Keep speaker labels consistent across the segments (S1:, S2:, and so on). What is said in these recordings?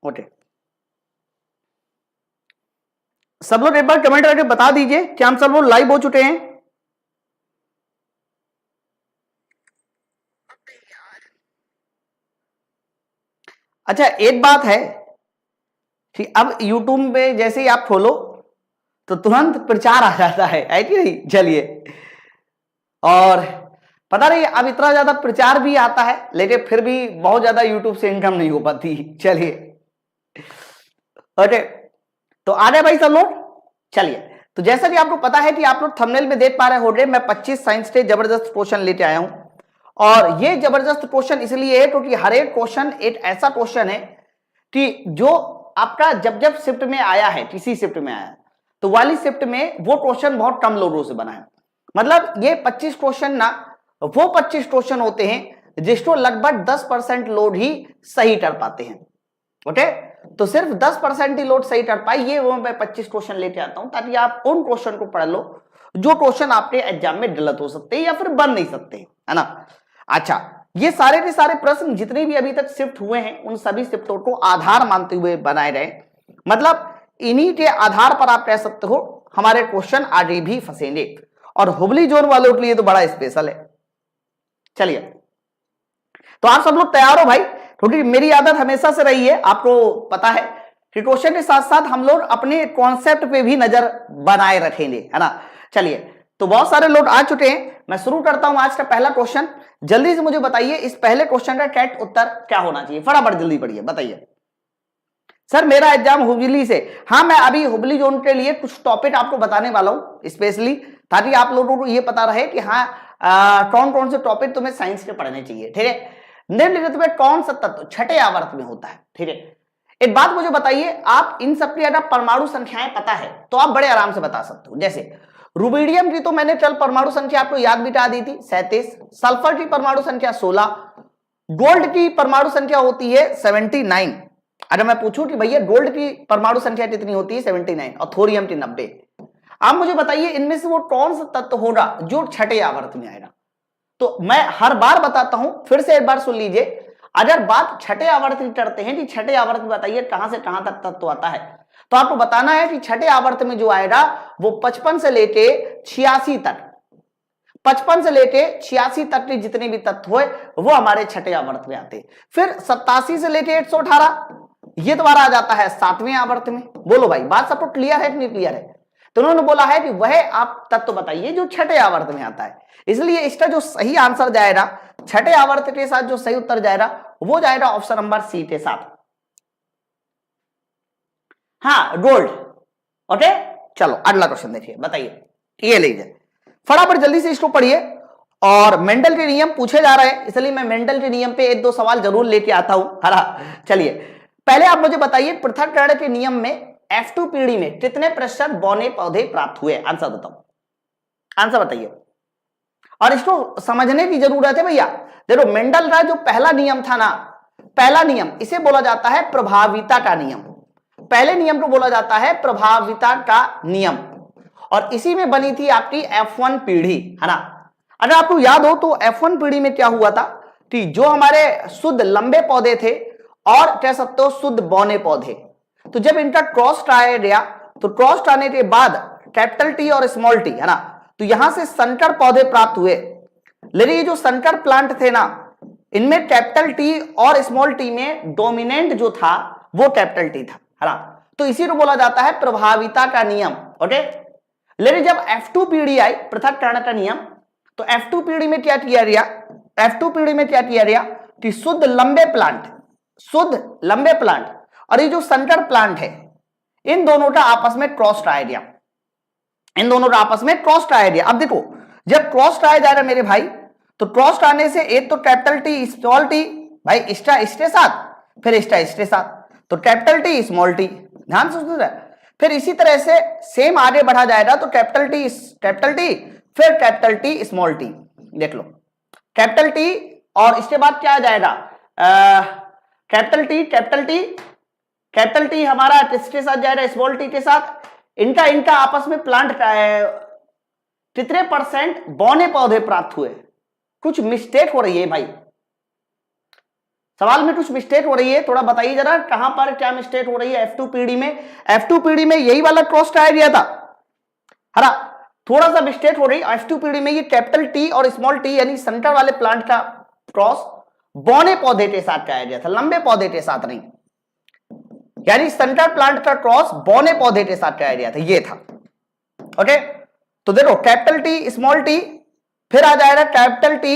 S1: Okay, सब लोग एक बार कमेंट करके बता दीजिए क्या हम सब लोग लाइव हो चुके हैं। अच्छा, एक बात है कि अब YouTube में जैसे ही आप खोलो तो तुरंत प्रचार आ जाता है कि नहीं? चलिए, और पता नहीं अब इतना ज्यादा प्रचार भी आता है लेकिन फिर भी बहुत ज्यादा YouTube से इनकम नहीं हो पाती। चलिए, ओके, तो आ गए भाई सब लोग। चलिए, तो जैसा कि आपको पता है कि आप लोग थंबनेल में देख पा रहे होंगे, मैं 25 साइंस के जबरदस्त क्वेश्चन लेके आया हूं। और ये जबरदस्त क्वेश्चन इसलिए है क्योंकि हर एक क्वेश्चन एक ऐसा क्वेश्चन है कि जो आपका जब जब शिफ्ट में आया है, किसी शिफ्ट में आया तो वाली शिफ्ट में वो क्वेश्चन बहुत कम लोगों से बना है। मतलब ये 25 क्वेश्चन ना वो 25 क्वेश्चन होते हैं जिसको लगभग 10% लोग ही सही कर पाते हैं। ओके, तो सिर्फ 10% ही लोग सही कर पाए, ये वो मैं 25 क्वेश्चन लेके आता हूं ताकि आप उन क्वेश्चन को पढ़ लो जो क्वेश्चन आपके एग्जाम में गलत हो सकते हैं या फिर बन नहीं सकते, है ना। अच्छा, ये सारे के सारे प्रश्न जितने भी अभी तक शिफ्ट हुए हैं उन सभी शिफ्टों को आधार मानते हुए बनाए गए। मतलब इन्हीं के आधार पर आप कह सकते हो हमारे क्वेश्चन आगे भी फंसेंगे। और हुबली जोन वालों के लिए तो बड़ा स्पेशल है। चलिए, तो आप सब लोग तैयार हो भाई? क्योंकि मेरी आदत हमेशा से रही है, आपको पता है कि क्वेश्चन के साथ साथ हम लोग अपने कॉन्सेप्ट पे भी नजर बनाए रखेंगे, है ना। चलिए, तो बहुत सारे लोग आ चुके हैं, मैं शुरू करता हूं आज का पहला क्वेश्चन। जल्दी से मुझे बताइए इस पहले क्वेश्चन का करेक्ट उत्तर क्या होना चाहिए, फटाफट जल्दी पढ़िए, बताइए। सर मेरा एग्जाम हुबली से। हाँ, मैं अभी हुबली जोन के लिए कुछ टॉपिक आपको बताने वाला हूं स्पेशली, ताकि आप लोगों को ये पता रहे कि हाँ कौन कौन से टॉपिक तुम्हें साइंस के पढ़ने चाहिए। ठीक है, निम्नलिखित में कौन सा तत्व छठे आवर्त में होता है? ठीक है, एक बात मुझे बताइए, आप इन सबकी अगर परमाणु संख्याएं पता है तो आप बड़े आराम से बता सकते हो। जैसे रुबिडियम की तो मैंने कल परमाणु संख्या आपको याद बिठा दी थी 37, सल्फर की परमाणु संख्या 16, गोल्ड की परमाणु संख्या होती है 79। अगर मैं पूछूं कि भैया गोल्ड की परमाणु संख्या कितनी होती है? 79, और थोरियम की 90। आप मुझे बताइए इनमें से वो कौन सा तत्व होगा जो छठे आवर्त में आएगा? तो मैं हर बार बताता हूं, फिर से एक बार सुन लीजिए। अगर बात छठे आवर्त की करते हैं कि छठे आवर्त में बताइए कहां से कहां तक तत्व आता है, तो आपको बताना है कि छठे आवर्त में जो आएगा वो 55 से लेके 86 तक, 55 से लेके 86 तक के जितने भी तत्व हुए वो हमारे छठे आवर्त में आते हैं। फिर 87 से लेके 118 ये दोबारा आ जाता है 7वें आवर्त में। बोलो भाई, बात सबको क्लियर है कि नहीं क्लियर है? तो उन्होंने बोला है कि वह आप तत्व बताइए जो छठे आवर्त में आता है। इसलिए इसका जो सही आंसर जाएगा छठे आवर्त के साथ, जो सही उत्तर जाएगा वो जाएगा ऑप्शन नंबर सी के साथ। हाँ, गोल्ड। ओके, चलो अगला क्वेश्चन देखिए, बताइए। ये लीजिए, फटाफट जल्दी से इसको पढ़िए। और मेंडल के नियम पूछे जा रहे हैं, इसलिए मैं मेंडल के नियम पे एक दो सवाल जरूर लेके आता हूं, है ना। चलिए, पहले आप मुझे बताइए पृथक्करण के नियम में F2 पीढ़ी में कितने प्रतिशत बौने पौधे प्राप्त हुए? आंसर बताओ, आंसर बताइए। और इसको समझने की जरूरत है भैया। देखो, मेंडल का जो पहला नियम था ना, पहला नियम इसे बोला जाता है प्रभाविता का नियम। पहले नियम को बोला जाता है प्रभाविता का नियम, और इसी में बनी थी आपकी F1 पीढ़ी, है ना। अगर आपको याद हो तो F1 पीढ़ी में क्या हुआ था कि जो हमारे शुद्ध लंबे पौधे थे और कह सकते हो शुद्ध बौने पौधे, तो जब इनका क्रॉस ट्राया गया तो क्रॉस ट्राने के बाद कैपिटल टी और स्मॉल टी, है ना, तो यहां से संकर पौधे प्राप्त हुए। लेकिन ये जो संकर प्लांट थे ना, इनमें कैपिटल टी और स्मॉल टी में डोमिनेंट जो था वो कैपिटल टी था, है ना। तो इसी को बोला जाता है प्रभाविता का नियम। ओके, लेकिन जब F2 पीढ़ी आई, पृथक्करण का नियम, तो F2 पीढ़ी में क्या किया गया? F2 पीढ़ी में क्या किया गया कि शुद्ध लंबे प्लांट, शुद्ध लंबे प्लांट और ये जो संकर प्लांट है, इन दोनों का आपस में क्रॉस ट्राया गया, इन दोनों का आपस में क्रॉस ट्राया गया। अब देखो, जब क्रॉस ट्राया जा रहा है मेरे भाई, तो क्रॉस ट्राने से एक तो कैपिटल टी स्मॉल टी, भाई इसका इसके साथ, फिर इसका इसके साथ, तो कैपिटल टी स्मॉल टी, ध्यान से सुन रहे। फिर इसी तरह से सेम आगे बढ़ा जाएगा तो कैपिटल टी फिर कैपिटल टी स्मॉल टी, देख लो कैपिटल टी, और इसके बाद क्या आ जाएगा कैपिटल टी हमारा किसके साथ जाएगा? स्मॉल टी के साथ। इनका आपस में प्लांट कितने % बौने पौधे प्राप्त हुए? कुछ मिस्टेक हो रही है भाई, सवाल में कुछ मिस्टेक हो रही है, थोड़ा बताइए जरा कहां पर क्या मिस्टेक हो रही है। F2 पीडी में, F2 पीडी में यही वाला क्रॉस ट्राया गया था, है ना। थोड़ा सा मिस्टेक हो रही है F2 पीडी में, ये कैपिटल टी और स्मॉल टी यानी सेंटर वाले प्लांट का क्रॉस बौने पौधे के साथ ट्राया गया था, लंबे पौधे के साथ नहीं, यानी सेंटर प्लांट का क्रॉस बौने पौधे के साथ ट्राया गया था, ये था। ओके, तो देखो कैपिटल टी स्मॉल टी, फिर आ जाएगा कैपिटल टी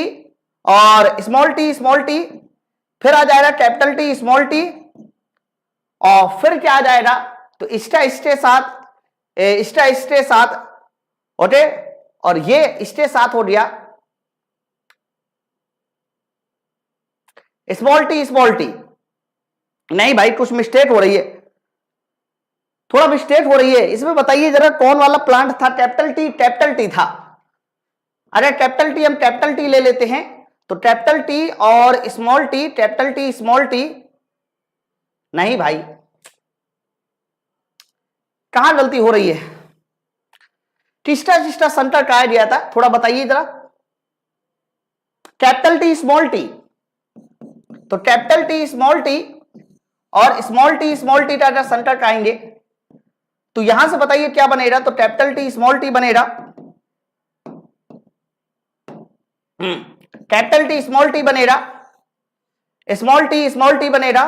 S1: और स्मॉल टी, फिर आ जाएगा कैपिटल टी स्मॉल टी, और फिर क्या आ जाएगा, तो इसके साथ, ओके, और ये इसके साथ हो गया स्मॉल टी। नहीं भाई कुछ मिस्टेक हो रही है, थोड़ा मिस्टेक हो रही है इसमें, बताइए जरा कौन वाला प्लांट था। कैपिटल टी था। अरे कैपिटल टी, हम कैपिटल टी ले लेते हैं, तो कैपिटल टी और small T, capital T small T, नहीं भाई कहां गलती हो रही है, किसका सेंटर कहा गया था, थोड़ा बताइए जरा। कैपिटल टी स्मॉल टी, तो कैपिटल टी स्मॉल टी और स्मॉल टी का सेंटर कहेंगे, तो यहां से बताइए क्या बनेगा, तो कैपिटल टी स्मॉल टी बनेगा, कैपिटल टी स्मॉल टी बनेगा, स्मॉल टी बनेगा,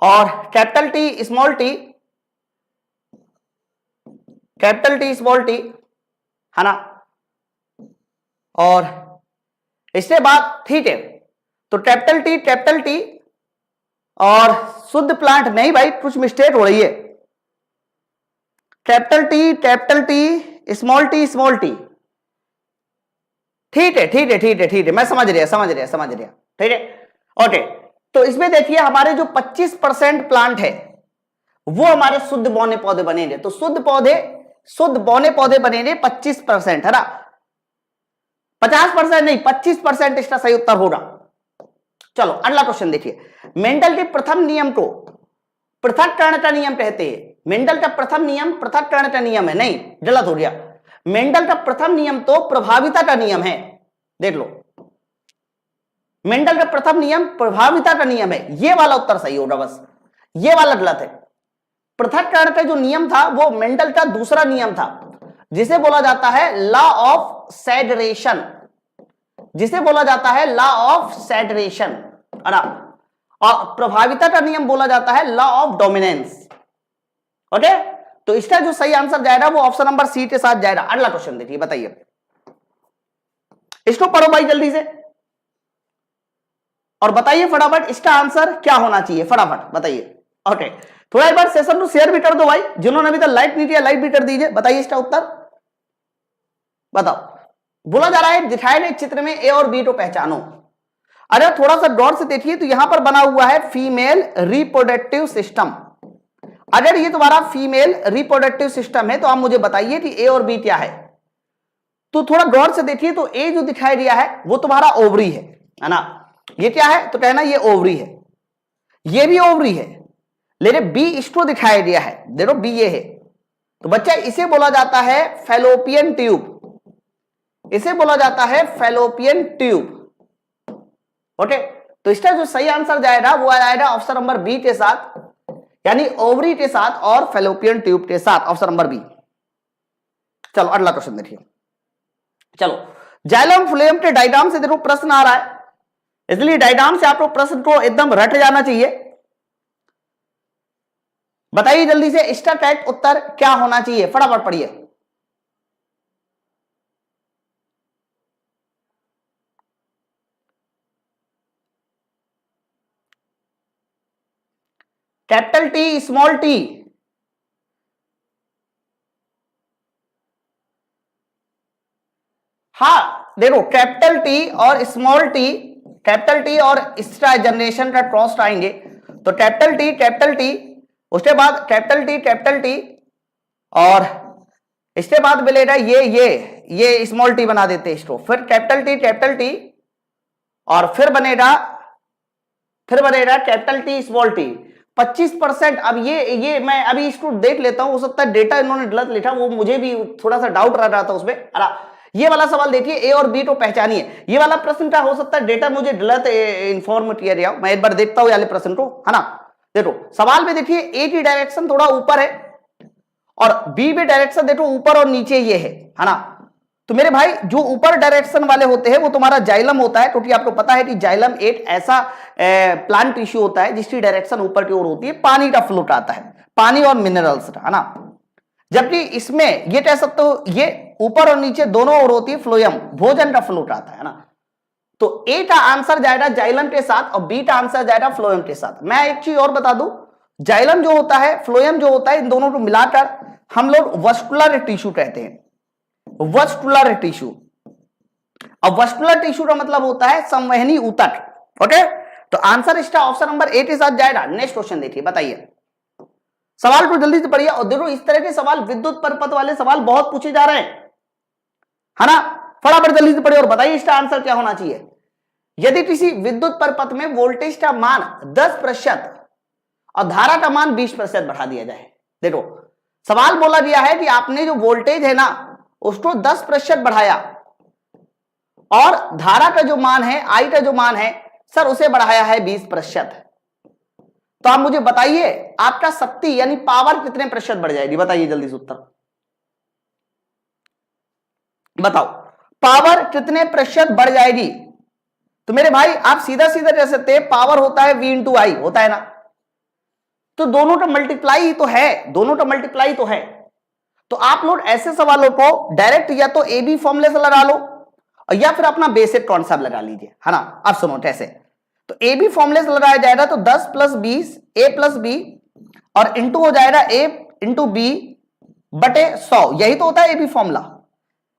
S1: और कैपिटल टी स्मॉल टी है ना, और इसके बाद ठीक है, तो कैपिटल टी और शुद्ध प्लांट, नहीं भाई कुछ मिस्टेक हो रही है, कैपिटल टी स्मॉल टी, ठीक है, मैं समझ रहा, ठीक है। ओके, तो इसमें देखिए हमारे जो 25% प्लांट है वो हमारे शुद्ध बौने पौधे बनेंगे, तो शुद्ध बौने पौधे बनेंगे 25%, है ना, 50% नहीं, 25% इसका सही उत्तर होगा। चलो अगला क्वेश्चन देखिए, मेंडल के प्रथम नियम को पृथक्करण का नियम कहते हैं। मेंडल का प्रथम नियम पृथक्करण का नियम है, नहीं गलत हो गया, मेंडल का प्रथम नियम तो प्रभाविता का नियम है, देख लो, मेंडल का प्रथम नियम प्रभाविता का नियम है, ये वाला उत्तर सही होगा, बस ये वाला गलत है। पृथक्करण का जो नियम था वो मेंडल का दूसरा नियम था, जिसे बोला जाता है लॉ ऑफ सैचुरेशन, है ना, और प्रभाविता का नियम बोला जाता है लॉ ऑफ डोमिनेंस। ओके, तो इसका जो सही आंसर जाएगा वो ऑप्शन नंबर सी के साथ जाएगा। अगला क्वेश्चन देखिए, बताइए, इसको पढ़ो भाई जल्दी से और बताइए फटाफट इसका आंसर क्या होना चाहिए, फटाफट बताइए। ओके, थोड़ा एक बार सेशन को शेयर भी कर दो भाई, जिन्होंने अभी तक लाइक नहीं किया लाइक भी कर दीजिए। बताइए इसका उत्तर बताओ। बोला जा रहा है दिखाए गए चित्र में ए और बी को पहचानो। अरे थोड़ा सा गौर से देखिए, तो यहां पर बना हुआ है फीमेल रिप्रोडक्टिव सिस्टम। अगर ये तुम्हारा फीमेल रिप्रोडक्टिव सिस्टम है तो आप मुझे बताइए कि ए और बी क्या है। तो थोड़ा गौर से देखिए, तो ए जो दिखाई दिया है वो तुम्हारा ओवरी है ना, ये क्या है, तो कहना ये ओवरी है, ये भी ओवरी है, लेकिन बी इसको दिखाया गया है, देखो बी ये है, तो बच्चा इसे बोला जाता है फैलोपियन ट्यूब, इसे बोला जाता है फैलोपियन ट्यूब। ओके, तो इसका जो सही आंसर जाएगा वो आएगा ऑप्शन नंबर बी के साथ, यानी ओवरी के साथ और फैलोपियन ट्यूब के साथ, ऑप्शन नंबर बी। चलो अगला क्वेश्चन देखिए। चलो, जाइलम फ्लोएम के डायग्राम से देखो प्रश्न आ रहा है, इसलिए डायग्राम से आपको प्रश्न को एकदम रट जाना चाहिए। बताइए जल्दी से इसका करेक्ट उत्तर क्या होना चाहिए, फटाफट पढ़िए। कैपिटल टी स्मॉल टी, हाँ देखो कैपिटल टी और स्मॉल टी, कैपिटल टी और इसका जनरेशन का क्रॉस आएंगे, तो कैपिटल टी उसके बाद कैपिटल टी और इसके बाद मिलेगा ये स्मॉल टी बना देते इसको, फिर कैपिटल टी और फिर बनेगा कैपिटल टी स्मॉल टी। 25%। अब ये मैं अभी इसको देख लेता हूं, हो सकता है डेटा इन्होंने गलत लिखा, वो मुझे भी थोड़ा सा डाउट रह रहा था उसमें। ये वाला सवाल देखिए, ए और बी तो पहचानिए। ये वाला प्रश्न क्या हो सकता है, डेटा मुझे गलत इन्फॉर्म किया गया, मैं एक बार देखता हूं वाले प्रश्न को, है ना। देखो सवाल में देखिए ए की डायरेक्शन थोड़ा ऊपर है और बी में डायरेक्शन देखो ऊपर और नीचे ये है ना। तो मेरे भाई जो ऊपर डायरेक्शन वाले होते हैं वो तुम्हारा जाइलम होता है, क्योंकि आपको पता है कि जाइलम एक ऐसा प्लांट टिश्यू होता है जिसकी डायरेक्शन ऊपर की ओर होती है, पानी का फ्लूट आता है, पानी और मिनरल्स, है ना। जबकि इसमें ये कह सकते हो ये ऊपर और नीचे दोनों ओर होती है फ्लोयम, भोजन का फ्लूट आता है ना। तो ए का आंसर जाएगा जाइलम के साथ और बी का आंसर जाएगा फ्लोयम के साथ। मैं एक चीज और बता दूं, जाइलम जो होता है, फ्लोयम जो होता है, इन दोनों को मिलाकर हम लोग वस्कुलर टिश्यू कहते हैं, वस्कुलर टिश्यू। अब वस्कुलर टिश्यू का मतलब होता है संवहनी ऊतक। ओके, तो आंसर इसका ऑप्शन नंबर ए के साथ जाएगा। नेक्स्ट क्वेश्चन देखिए, बताइए, सवाल को जल्दी से पढ़िए। और देखो इस तरह के सवाल, विद्युत परपथ वाले सवाल बहुत पूछे जा रहे हैं, है ना। फटाफट जल्दी से पढ़िए और बताइए इसका आंसर क्या होना चाहिए। यदि किसी विद्युत परपथ में वोल्टेज का मान 10% और धारा का मान 20% बढ़ा दिया जाए। देखो सवाल बोला गया है कि आपने जो वोल्टेज है ना उसको 10% बढ़ाया और धारा का जो मान है, आई का जो मान है सर उसे बढ़ाया है 20%। तो आप मुझे बताइए आपका शक्ति यानी पावर कितने प्रतिशत बढ़ जाएगी, बताइए जल्दी से उत्तर बताओ, पावर कितने प्रतिशत बढ़ जाएगी। तो मेरे भाई आप सीधा सीधा कह सकते हैं पावर होता है V इंटू आई, होता है ना। तो दोनों का मल्टीप्लाई ही तो है, दोनों का मल्टीप्लाई तो है। तो आप लोग ऐसे सवालों को डायरेक्ट या तो ए बी फॉर्मूले से लगा लो या फिर अपना बेसिक कॉन्सेप्ट लगा लीजिए, है ना। आप सुनो कैसे, तो ए बी फॉर्मूले से लगाया जाएगा तो 10 + 20 ए + बी और इंटू हो जाएगा ए इंटू बी बटे 100, यही तो होता है ए बी फॉर्मूला।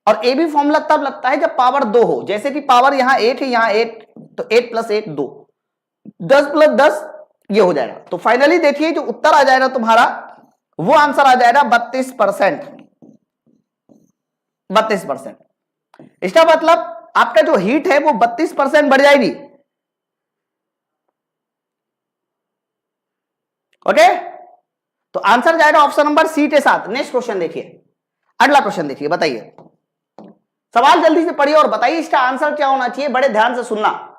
S1: और ए बी फॉर्मूला तब लगता है जब पावर 2 हो, जैसे कि पावर यहां 8 है, यहां 8, तो 8 + 1 2, 10 + 10 ये हो जाएगा। तो फाइनली देखिए जो उत्तर आ जाएगा तुम्हारा वो आंसर आ जाएगा 32%। 32%, इसका मतलब आपका जो हीट है वो 32% बढ़ जाएगी। ओके, तो आंसर जाएगा ऑप्शन नंबर सी के साथ। नेक्स्ट क्वेश्चन देखिए, अगला क्वेश्चन देखिए, बताइए, सवाल जल्दी से पढ़िए और बताइए इसका आंसर क्या होना चाहिए, बड़े ध्यान से सुनना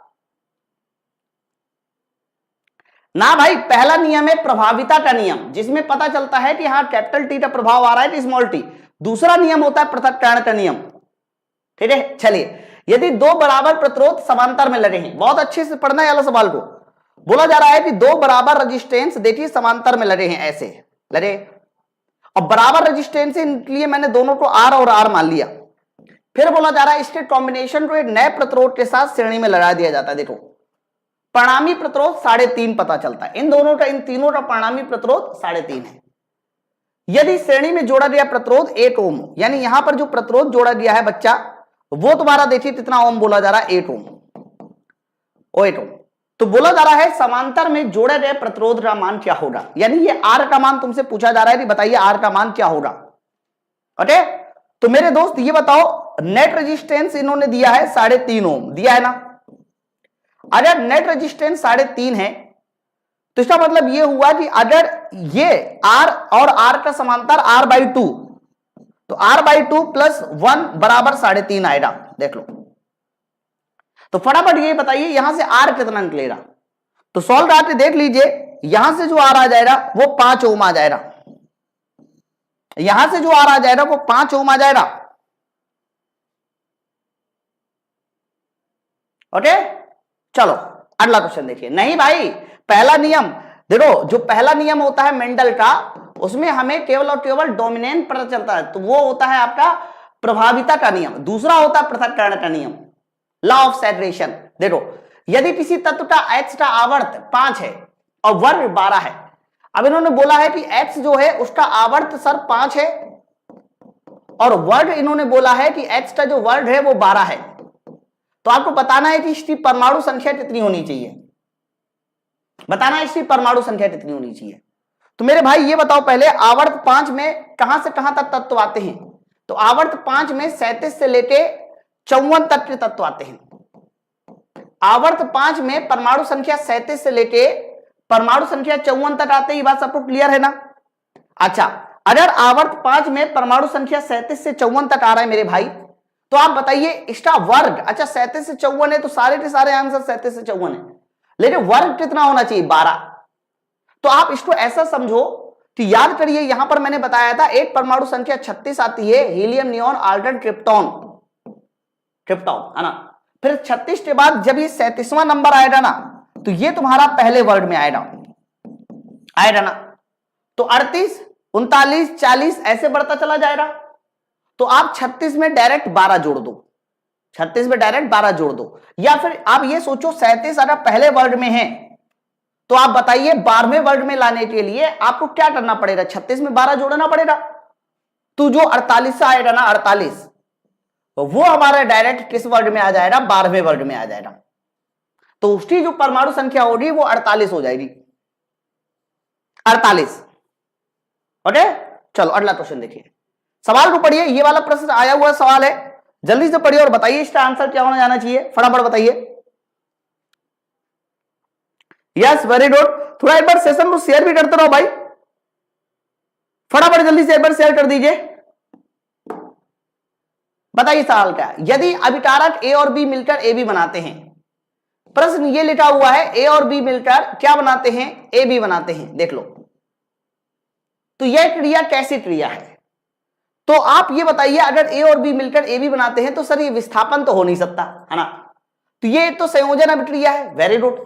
S1: ना भाई। पहला नियम है प्रभाविता का नियम, जिसमें पता चलता है कि हाँ कैपिटल टी का प्रभाव आ रहा है स्मॉल टी। दूसरा नियम होता है पृथक्करण का नियम, ठीक है। चलिए, यदि दो बराबर प्रतिरोध समांतर में लगे हैं, बहुत अच्छे से पढ़ना है वाला सवाल को। बोला जा रहा है कि दो बराबर रेजिस्टेंस देखिए समांतर में लगे हैं, ऐसे लगे, और बराबर रेजिस्टेंस लिए मैंने दोनों को आर और आर मान लिया। फिर बोला जा रहा है इसके कॉम्बिनेशन को एक नए प्रतिरोध के साथ श्रेणी में लगा दिया जाता है। देखो परिणामी प्रतिरोध 3.5 पता चलता है, इन दोनों का, इन तीनों का परिणामी प्रतिरोध 3.5 है। यदि श्रेणी में जोड़ा गया प्रतिरोध 8 ओम, यानी यहां पर जो प्रतिरोध जोड़ा गया है बच्चा वो तुम्हारा देखिए कितना ओम बोला जा रहा है, 8 ओम, 8 ओम। तो बोला जा रहा है समांतर में जोड़े गए प्रतिरोध का मान क्या होगा, यानी ये आर का मान तुमसे पूछा जा रहा है कि बताइए आर का मान क्या होगा। ओके, तो मेरे दोस्त ये बताओ नेट रेजिस्टेंस इन्होंने दिया है 3.5 ओम, दिया है ना। अगर नेट रेजिस्टेंस 3.5 है तो इसका मतलब ये हुआ कि अगर ये R और R का समांतर R/2, तो R/2 + 1 = 3.5 आएगा। देख लो, तो फटाफट ये बताइए यहां से R कितना निकलेगा। तो सॉल्व करके देख लीजिए, यहां से जो R आ जाएगा वो 5 ओम आ जाएगा, यहां से जो R आ जाएगा वो 5 ओम आ जाएगा। ओके, चलो अगला क्वेश्चन देखिए। नहीं भाई, पहला नियम देखो, जो पहला नियम होता है मेंडल का, उसमें हमें केवल और केवल डोमिनेंट पता चलता है, तो वो होता है आपका प्रभाविता का नियम। दूसरा होता है पृथक्करण का नियम, लॉ ऑफ सेपरेशन। देखो यदि किसी तत्व का H का आवर्त 5 है और वर्ग 12 है, अब इन्होंने बोला है कि H जो है उसका आवर्त सर 5 है और वर्ग इन्होंने बोला है कि H का जो वर्ग है वो 12 है। तो आपको बताना है कि इसकी परमाणु संख्या कितनी होनी चाहिए, बताना है इसकी परमाणु संख्या कितनी होनी चाहिए। तो मेरे भाई ये बताओ पहले, आवर्त 5 में कहां से कहां तक तत्व आते हैं। तो आवर्त 5 में 37 से लेके 54 तक के तत्व आते हैं। आवर्त 5 में परमाणु संख्या 37 से लेके परमाणु संख्या 54 तक आते हैं, ये बात सबको क्लियर है ना। अच्छा, अगर आवर्त 5 में परमाणु संख्या 37 से 54 तक आ रहा है मेरे भाई, तो आप बताइए इसका वर्ग, अच्छा 37 से 54 है तो सारे के सारे आंसर 37 से 54 है, लेकिन वर्ग कितना होना चाहिए 12। तो आप इसको ऐसा समझो कि याद करिए यहां पर मैंने बताया था एक परमाणु संख्या 36 आती है, helium, neon, argon, krypton, krypton है ना। फिर 36 के बाद जब ये 37वां नंबर आएगा ना तो ये तुम्हारा पहले वर्ग में आएगा ना। तो 38, 39, 40 ऐसे बढ़ता चला जाएगा। तो आप 36 में डायरेक्ट 12 जोड़ दो, 36 में डायरेक्ट 12 जोड़ दो। या फिर आप ये सोचो 37 अगर पहले वर्ग में है तो आप बताइए 12वें वर्ग में लाने के लिए आपको क्या करना पड़ेगा, 36 में 12 जोड़ना पड़ेगा। तो जो 48 से आएगा ना 48, वो हमारा डायरेक्ट किस वर्ग में आ जाएगा, 12वें वर्ग में आ जाएगा। तो उसकी जो परमाणु संख्या होगी वो 48 हो जाएगी, 48। ओके, चलो अगला क्वेश्चन देखिए। सवाल को पढ़िए, ये वाला प्रश्न आया हुआ सवाल है, जल्दी से पढ़िए और बताइए इसका आंसर क्या होना जाना चाहिए, फटाफट बताइए। Yes, very good. थोड़ा एक बार सेशन को शेयर भी करते रहो भाई, फटाफट जल्दी से एक बार शेयर कर दीजिए। बताइए सवाल क्या है। यदि अभिकारक ए और बी मिलकर ए बी बनाते हैं, प्रश्न ये लिखा हुआ है ए और बी मिलकर क्या बनाते हैं, ए बी बनाते हैं, देख लो। तो यह क्रिया कैसी क्रिया है, तो आप ये बताइए अगर ए और बी मिलकर ए बी बनाते हैं तो सर ये विस्थापन तो हो नहीं सकता है ना, तो ये तो संयोजन अभिक्रिया है, वेरी गुड।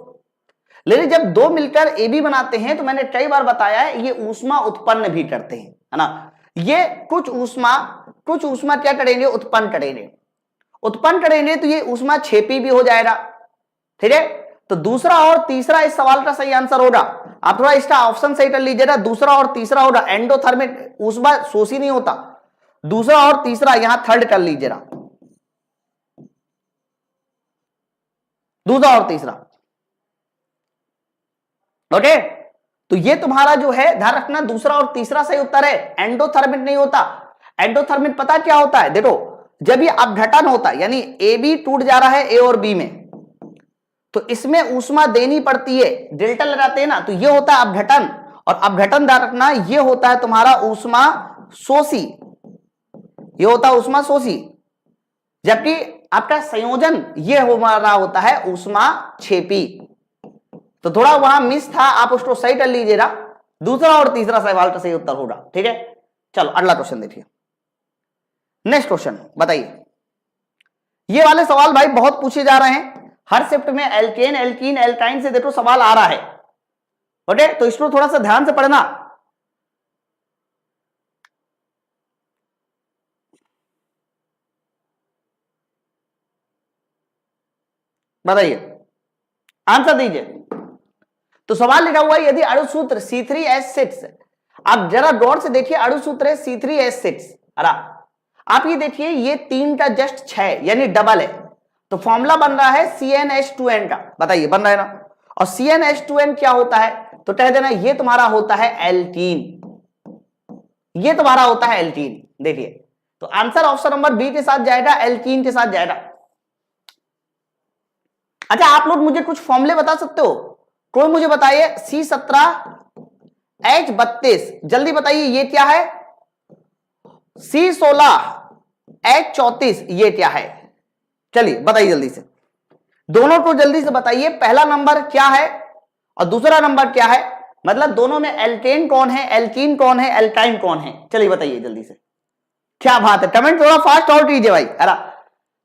S1: लेकिन जब दो मिलकर ए बी बनाते हैं तो मैंने कई बार बताया है ये ऊष्मा उत्पन्न भी करते हैं, है ना। ये कुछ ऊष्मा क्या करेंगे, उत्पन्न करेंगे तो ये ऊष्मा छेपी भी हो जाएगा, ठीक है। तो दूसरा और तीसरा इस सवाल का सही आंसर होगा। आप थोड़ा इसका ऑप्शन सही कर लीजिएगा, दूसरा और तीसरा होगा। एंडोथर्मिक ऊष्मा शोषी नहीं होता, दूसरा और तीसरा यहां थर्ड कर लीजिएगा, दूसरा और तीसरा। ओके, तो ये तुम्हारा जो है ध्यान रखना, दूसरा और तीसरा सही उत्तर है, एंडोथर्मिक नहीं होता। एंडोथर्मिक पता क्या होता है, देखो जब ये अपघटन होता है यानी ए बी टूट जा रहा है ए और बी में, तो इसमें ऊष्मा देनी पड़ती है, डेल्टा लगाते हैं ना, तो ये होता है अपघटन। और अपघटन ध्यान रखना ये होता है तुम्हारा ऊष्मा शोषी, ये होता है ऊष्मा शोषी। जबकि आपका संयोजन ये हमारा होता है ऊष्मा छेपी। तो थोड़ा वहां मिस था, आप उसको सही कर लीजिएगा, दूसरा और तीसरा सवाल का सही उत्तर होगा, ठीक है। चलो अगला क्वेश्चन देखिए, नेक्स्ट क्वेश्चन बताइए। ये वाले सवाल भाई बहुत पूछे जा रहे हैं, हर शिफ्ट में एल्केन, एल्कीन, एल्काइन से देखो सवाल आ रहा है, ओके। तो इसको थोड़ा सा ध्यान से पढ़ना। बताइए, आंसर दीजिए। तो सवाल लिखा हुआ है यदि अणुसूत्र C3H6, आप जरा गौर से देखिए, अणुसूत्र है C3H6, अरा आप ये देखिए ये 3 का जस्ट 6 यानी डबल है, तो फॉर्मूला बन रहा है CnH2n का, बताइए बन रहा है ना। और CnH2n क्या होता है, तो कह देना ये तुम्हारा होता है एल्कीन, ये तुम्हारा होता है एल्कीन। देखिए तो आंसर ऑप्शन नंबर बी के साथ जाएगा, एल्कीन के साथ जाएगा। अच्छा आप लोग मुझे कुछ फॉर्मूले बता सकते हो, कोई मुझे बताइए। C17H32, जल्दी बताइए ये क्या है। C16H34, ये क्या है, चलिए बताइए जल्दी से, दोनों को जल्दी से बताइए। पहला नंबर क्या है और दूसरा नंबर क्या है, मतलब दोनों में एल्केन कौन है, एल्कीन कौन है, एल्काइन कौन है, चलिए बताइए जल्दी से। क्या बात है, कमेंट थोड़ा फास्ट और कीजिए भाई। अरे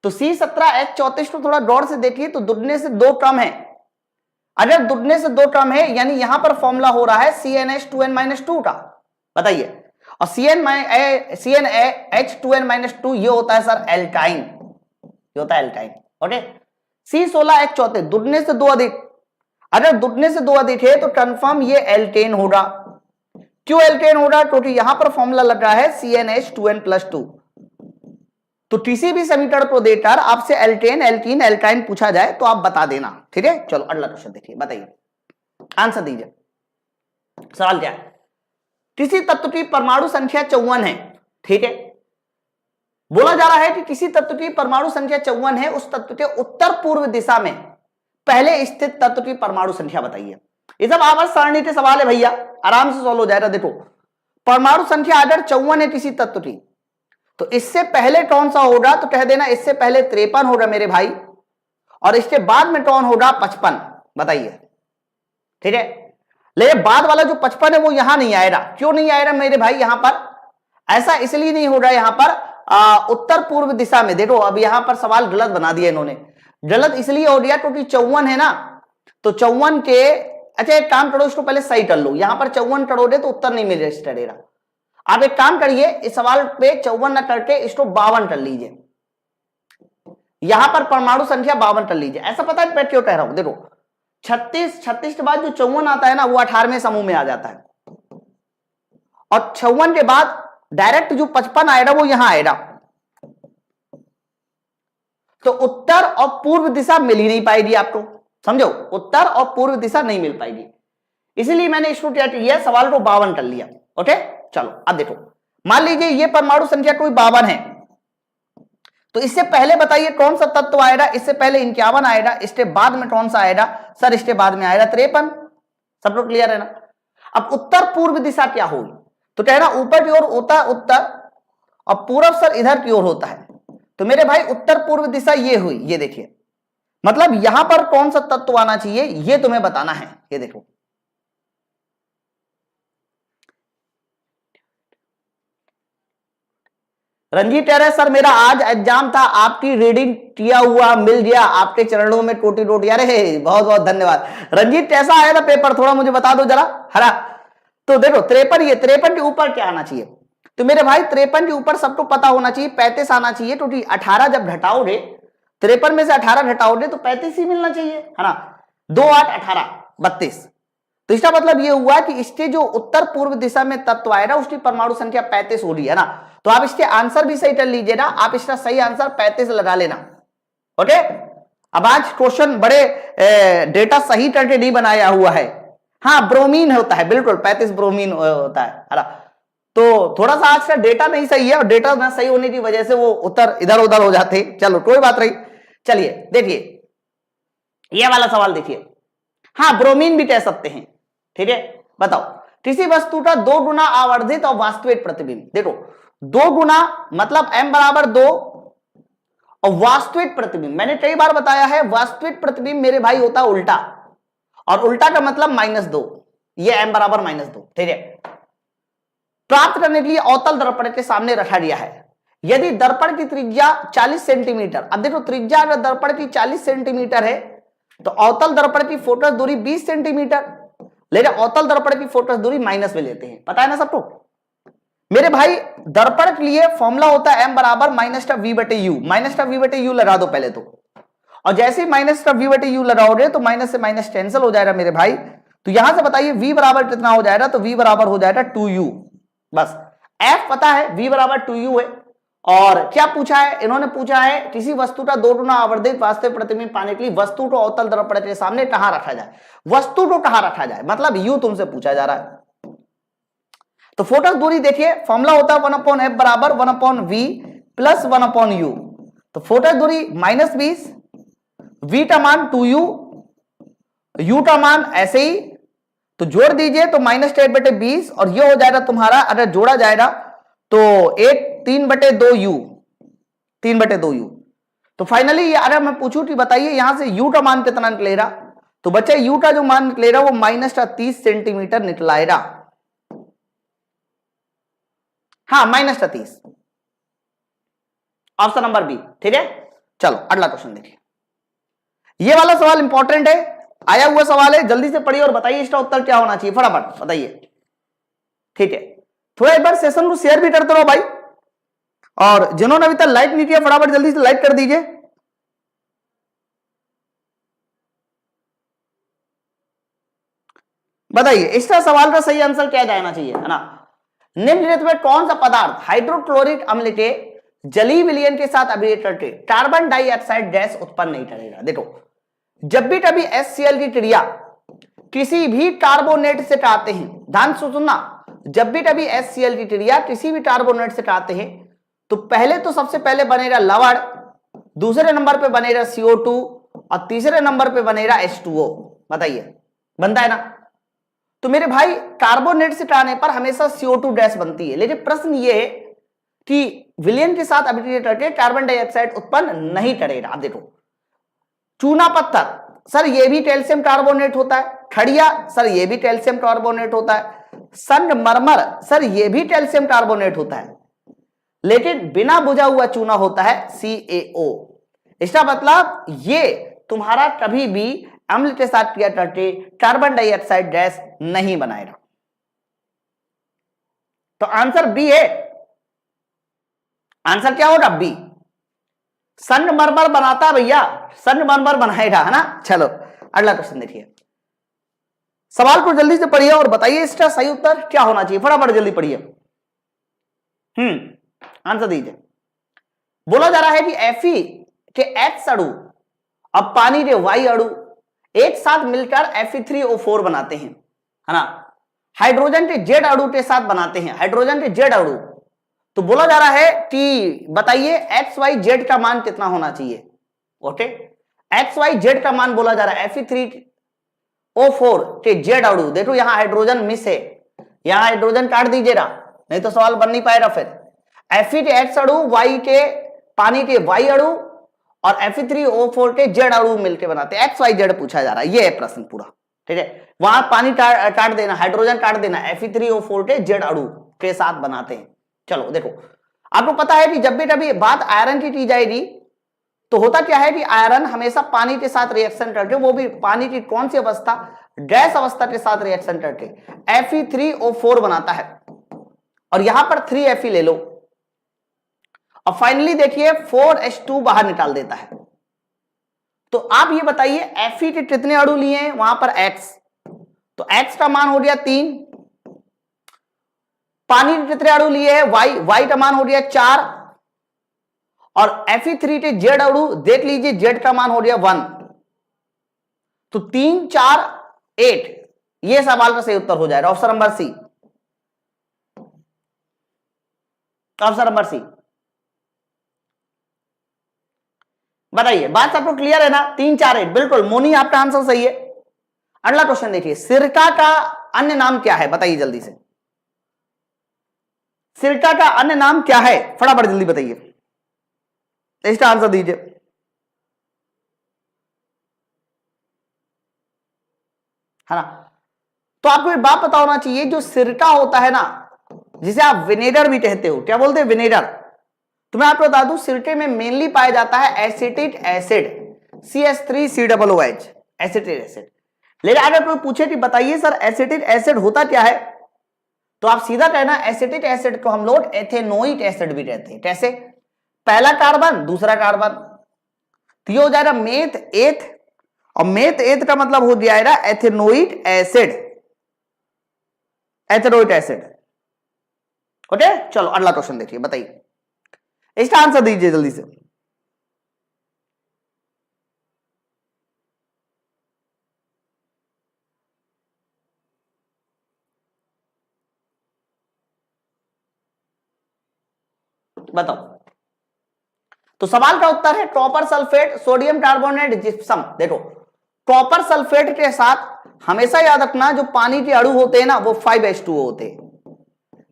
S1: तो C17H34 को थोड़ा गौर से देखिए, तो दुगने से 2 कम है, अगर दुगने से 2 कम है यानी यहां पर फॉर्मूला हो रहा है CnH2n-2 का, बताइए। और CnH2n-2 ये होता है सर एल्काइन, ये होता है एल्काइन, ओके। C16H34 दुगने से 2 अधिक, अगर दुगने से 2 अधिक है तो कंफर्म ये एल्केन होगा। क्यों एल्केन होगा, क्योंकि यहां पर फॉर्मूला लग रहा है CnH2n+2। तो किसी भी समीकरण को देकर आपसे एल्केन, एल्कीन, एल्काइन पूछा जाए तो आप बता देना, ठीक है। चलो अगला क्वेश्चन देखिए, बताइए आंसर दीजिए। सवाल क्या है, किसी तत्व की परमाणु संख्या 54 है, ठीक है। बोला जा रहा है कि किसी तत्व की परमाणु संख्या 54 है, उस तत्व के उत्तर पूर्व दिशा में पहले स्थित तत्व की परमाणु संख्या बताइए। ये सब आवर्त सारणी के सवाल है भैया, आराम से सॉल्व हो जाएगा। देखो परमाणु संख्या अगर 54 है किसी तत्व की, तो इससे पहले कौन सा होगा, तो कह देना इससे पहले 53 होगा मेरे भाई, और इसके बाद में कौन होगा 55। बताइए, ठीक है। लेकिन बाद वाला जो 55 है वो यहां नहीं आएगा। क्यों नहीं आएगा मेरे भाई यहां पर? ऐसा इसलिए नहीं हो रहा है यहां पर उत्तर पूर्व दिशा में। देखो अब यहां पर सवाल गलत बना दिया इन्होंने। गलत इसलिए हो गया क्योंकि 54 है ना, तो 54 के, अच्छा एक काम करो, इसको पहले सही कर लो। यहां पर 54 करोगे तो उत्तर नहीं मिलेगा। आप एक काम करिए, इस सवाल पे 54 न करके इसको 52 कर लीजिए। यहां पर परमाणु संख्या 52 कर लीजिए। ऐसा पता है मैं क्यों कह रहा हूं? देखो 36 के बाद जो 54 आता है ना वो 18वें समूह में आ जाता है, और 56 के बाद डायरेक्ट जो 55 आएगा वो यहां आएगा। तो उत्तर और पूर्व दिशा मिल ही नहीं पाएगी आपको, समझो, उत्तर और पूर्व दिशा नहीं मिल पाएगी। इसलिए मैंने इसको क्या किया, सवाल को 52 कर लिया। ओके, चलो अब देखो, मान लीजिए ये परमाणु संख्या कोई 52 है, तो इससे पहले बताइए कौन सा तत्व आएगा? इससे पहले 51 आएगा, इसके बाद में कौन सा आएगा? सर इसके बाद में आएगा 53। सब लोग क्लियर है ना? अब उत्तर पूर्व दिशा क्या होगी? तो कह रहा ऊपर की ओर होता है उत्तर, और पूरब सर इधर की ओर होता है। तो मेरे भाई उत्तर पूर्व दिशा ये हुई, ये देखिए, मतलब यहां पर कौन सा तत्व आना चाहिए ये तुम्हें बताना है। ये देखो, रंजीत कह रहे सर मेरा आज एग्जाम था, आपकी रीडिंग किया हुआ मिल गया, आपके चरणों में कोटि कोटि। अरे बहुत बहुत धन्यवाद रंजीत। कैसा आया था पेपर, थोड़ा मुझे बता दो जरा। हरा, तो देखो 53, ये 53 के ऊपर क्या आना चाहिए? तो मेरे भाई 53 के ऊपर सबको पता होना चाहिए 35 आना चाहिए, क्योंकि 18 जब घटाओगे, 53 में से 18 घटाओगे तो 35 ही मिलना चाहिए, है ना। 2 8 18 32। तो इसका मतलब ये हुआ कि इसके जो उत्तर पूर्व दिशा में तत्व आएगा उसकी परमाणु संख्या 35 हो रही है ना। तो आप इसके आंसर भी सही कर लीजिएगा, आप इसका सही आंसर 35 लगा लेना। ओके, अब आज क्वेश्चन बड़े डेटा सही करके नहीं बनाया हुआ है। हाँ ब्रोमीन होता है, बिल्कुल 35 ब्रोमीन होता है। तो थोड़ा सा आज का डेटा नहीं सही है, और डेटा ना सही होने की वजह से वो उत्तर इधर उधर हो जाते। चलो कोई बात नहीं। चलिए देखिए ये वाला सवाल देखिए। हाँ ब्रोमीन भी कह सकते हैं, ठीक है। बताओ, किसी वस्तु का 2 गुना आवर्धित और वास्तविक प्रतिबिंब। देखो 2 गुना मतलब m बराबर 2, और वास्तविक प्रतिबिंब मैंने कई बार बताया है, वास्तविक प्रतिबिंब मेरे भाई होता है उल्टा, और उल्टा का मतलब -2, ये m बराबर -2, ठीक है। प्राप्त करने के लिए अवतल दर्पण के सामने रखा गया है। यदि दर्पण की त्रिज्या 40 सेंटीमीटर, अब देखो त्रिज्या अगर दर्पण की 40 सेंटीमीटर है तो अवतल दर्पण की फोकस दूरी 20 सेंटीमीटर, लेकिन अवतल दर्पण की फोकस दूरी माइनस में लेते हैं, पता है ना सबको। मेरे भाई दर्पण के लिए फॉर्मूला होता है m बराबर -v/u। -v/u लगा दो पहले तो, और जैसे ही -v/u लगाओगे तो माइनस से माइनस कैंसिल हो जाएगा मेरे भाई। तो यहां से बताइए v बराबर कितना हो जाएगा? तो v बराबर हो जाएगा 2u। बस f पता है, v बराबर 2u है। और क्या पूछा है इन्होंने? पूछा है किसी वस्तु का 2 गुना आवर्धित वास्तविक प्रतिबिंब पाने के लिए वस्तु को अवतल दर्पण के सामने कहां रखा जाए। वस्तु को कहां रखा जाए मतलब u तुमसे पूछा जा रहा है। तो फोकस दूरी देखिए, फॉर्मूला होता है 1/f बराबर 1/v प्लस 1/u। तो फोकस दूरी -20, v का मान 2u, u का मान ऐसे ही, तो जोड़ दीजिए तो -10/20, और ये हो जाएगा तुम्हारा, अगर जोड़ा जाएगा तो 3/2u, 3/2u। तो फाइनली ये अगर मैं पूछूं कि बताइए यहां से u का मान कितना निकलेगा, तो बच्चे u का जो मान निकलेगा वो -30 सेंटीमीटर निकलाएगा। हाँ -30, ऑप्शन नंबर बी, ठीक है। चलो अगला क्वेश्चन देखिए। ये वाला सवाल इंपॉर्टेंट है, आया हुआ सवाल है, जल्दी से पढ़िए और बताइए इसका उत्तर क्या होना चाहिए, फटाफट बताइए, ठीक है। थोड़ा एक बार सेशन को शेयर भी करते रहो भाई, और जिन्होंने अभी तक लाइक नहीं किया फटाफट जल्दी से लाइक कर दीजिए। बताइए इसका सवाल का सही आंसर क्या जाना चाहिए, है ना। निम्नलिखित में कौन सा पदार्थ हाइड्रोक्लोरिक अम्ल के जलीय विलयन के साथ अभिक्रिया करके कार्बन डाइऑक्साइड गैस उत्पन्न नहीं करेगा। देखो जब भी कभी HCl की क्रिया किसी भी कार्बोनेट से कराते हैं, ध्यान से सुनना, जब भी कभी HCl की क्रिया किसी भी कार्बोनेट से कराते हैं तो पहले तो सबसे पहले बनेगा लवण, दूसरे नंबर पे बनेगा CO2, और तीसरे नंबर पे बनेगा H2O। बताइए बनता है ना। तो मेरे भाई कार्बोनेट से कराने पर हमेशा CO2 गैस बनती है, लेकिन प्रश्न ये है कि विलयन के साथ अभिक्रिया करके कार्बन डाइऑक्साइड उत्पन्न नहीं करेगा। आप देखो, चूना पत्थर, सर ये भी कैल्शियम कार्बोनेट होता है। खड़िया, सर ये भी कैल्शियम कार्बोनेट होता है। संगमरमर, सर ये भी कैल्शियम कार्बोनेट होता है, लेकिन बिना बुझा हुआ चूना होता है CaO। इसका मतलब ये तुम्हारा कभी भी अम्ल के साथ क्रिया करके कार्बन डाइऑक्साइड गैस नहीं बनाएगा। तो आंसर बी है। आंसर क्या होगा? बी। संगमरमर बनाता है भैया, संगमरमर बनाएगा, है ना। चलो अगला क्वेश्चन देखिए। सवाल को जल्दी से पढ़िए और बताइए इसका सही उत्तर क्या होना चाहिए। फटाफट जल्दी पढ़िए। आंसर दीजिए। बोला जा रहा है कि Fe के H अणु अब पानी के Y अणु एक साथ मिलकर Fe3O4 बनाते हैं, है ना। हाइड्रोजन के Z अणु के साथ बनाते हैं, हाइड्रोजन के Z अणु। तो बोला जा रहा है कि बताइए XYZ का मान कितना होना चाहिए। ओके, XYZ का मान बोला जा रहा है Fe3O4 के Z अणु। देखो यहां हाइड्रोजन मिस है, यहां हाइड्रोजन काट दीजिएगा, नहीं तो सवाल बन नहीं पाएगा। फिर Fe के X अणु, Y के पानी के Y अणु और Fe3O4 के Z अणु मिलकर बनाते हैं। XYZ पूछा जा रहा है, ये है प्रश्न पूरा, ठीक है। वहां पानी काट देना, हाइड्रोजन काट देना, Fe3O4 के Z अणु के साथ बनाते हैं। चलो देखो, आपको पता है कि जब भी कभी बात आयरन की जाएगी तो होता क्या है कि आयरन हमेशा पानी के साथ रिएक्शन करके, वो भी पानी की कौन सी अवस्था, गैस अवस्था के साथ रिएक्शन करके Fe3O4 बनाता है। और यहां पर 3Fe ले लो और फाइनली देखिए 4H2 बाहर निकाल देता है। तो आप ये बताइए Fe के कितने अणु लिए हैं वहां पर? X, तो X का मान हो गया 3। पानी के कितने अणु लिए हैं? Y का मान हो गया 4। और Fe3 के Z अणु देख लीजिए, Z का मान हो गया 1। तो 3 4 8, ये सवाल का सही उत्तर हो जाएगा option number C. Option number C. बताइए, बात सबको क्लियर है ना? 3 4 8, बिल्कुल मोनी आपका आंसर सही है। अगला क्वेश्चन देखिए, सिरका का अन्य नाम क्या है? बताइए जल्दी से, सिरका का अन्य नाम क्या है? फटाफट जल्दी बताइए, इसका आंसर दीजिए। है ना। तो आपको एक बात पता होना चाहिए, जो सिरका होता है ना, जिसे आप विनेगर भी कहते हो, क्या बोलते हैं? विनेगर। तो मैं आपको बता दूं, सिरके में मेनली पाया जाता है acetic acid, CH3COOH, acetic acid. लेकिन अगर कोई पूछे कि बताइए सर एसिटिक एसिड होता क्या है, तो आप सीधा कहना एसिटिक एसिड को हम लोग एथेनोइक एसिड भी कहते हैं। कैसे? पहला कार्बन दूसरा कार्बन, तो ये हो जाएगा मेथ एथ, और मेथ एथ का मतलब हो जाएगा ethanoic acid, ethanoic acid. Okay, चलो अगला क्वेश्चन देखिए, बताइए इसका आंसर दीजिए जल्दी से। बताओ। तो सवाल का उत्तर है copper sulphate, sodium carbonate, gypsum. देखो, कॉपर सल्फेट के साथ हमेशा याद रखना, जो पानी के अणु होते हैं ना वो 5H2O होते हैं,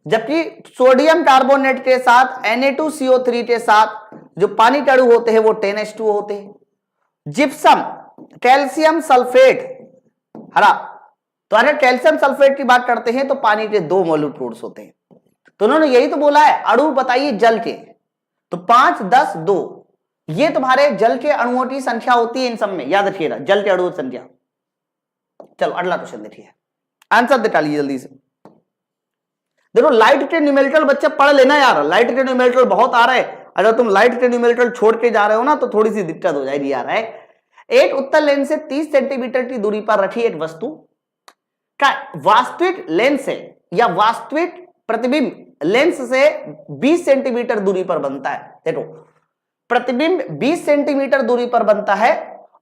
S1: जबकि सोडियम कार्बोनेट के साथ Na2CO3 के साथ जो पानी के अणु होते हैं वो 10H2O होते हैं। जिप्सम, कैल्शियम सल्फेट, है ना। तो अगर कैल्शियम सल्फेट की बात करते हैं तो पानी के 2 मॉलिक्यूल्स होते हैं। तो उन्होंने यही तो बोला है, अणु बताइए जल के, तो 5 10 2, ये तुम्हारे जल के अणुओं की संख्या होती है इन सब में, याद रखिएगा, जल के अणुओं की संख्या। चलो अगला क्वेश्चन देखिए, आंसर निकालिए जल्दी से। देखो, लाइट के न्यूमेरिकल बच्चे पढ़ लेना यार, लाइट के न्यूमेरिकल बहुत आ रहे हैं। अगर तुम लाइट के न्यूमेरिकल छोड़ के जा रहे हो ना तो थोड़ी सी दिक्कत हो जाएगी यार। है एक उत्तल लेंस से 30 सेंटीमीटर की दूरी पर रखी एक वस्तु का वास्तविक लेंस से या वास्तविक प्रतिबिंब लेंस से 20 सेंटीमीटर दूरी पर बनता है। देखो, प्रतिबिंब 20 सेंटीमीटर दूरी पर बनता है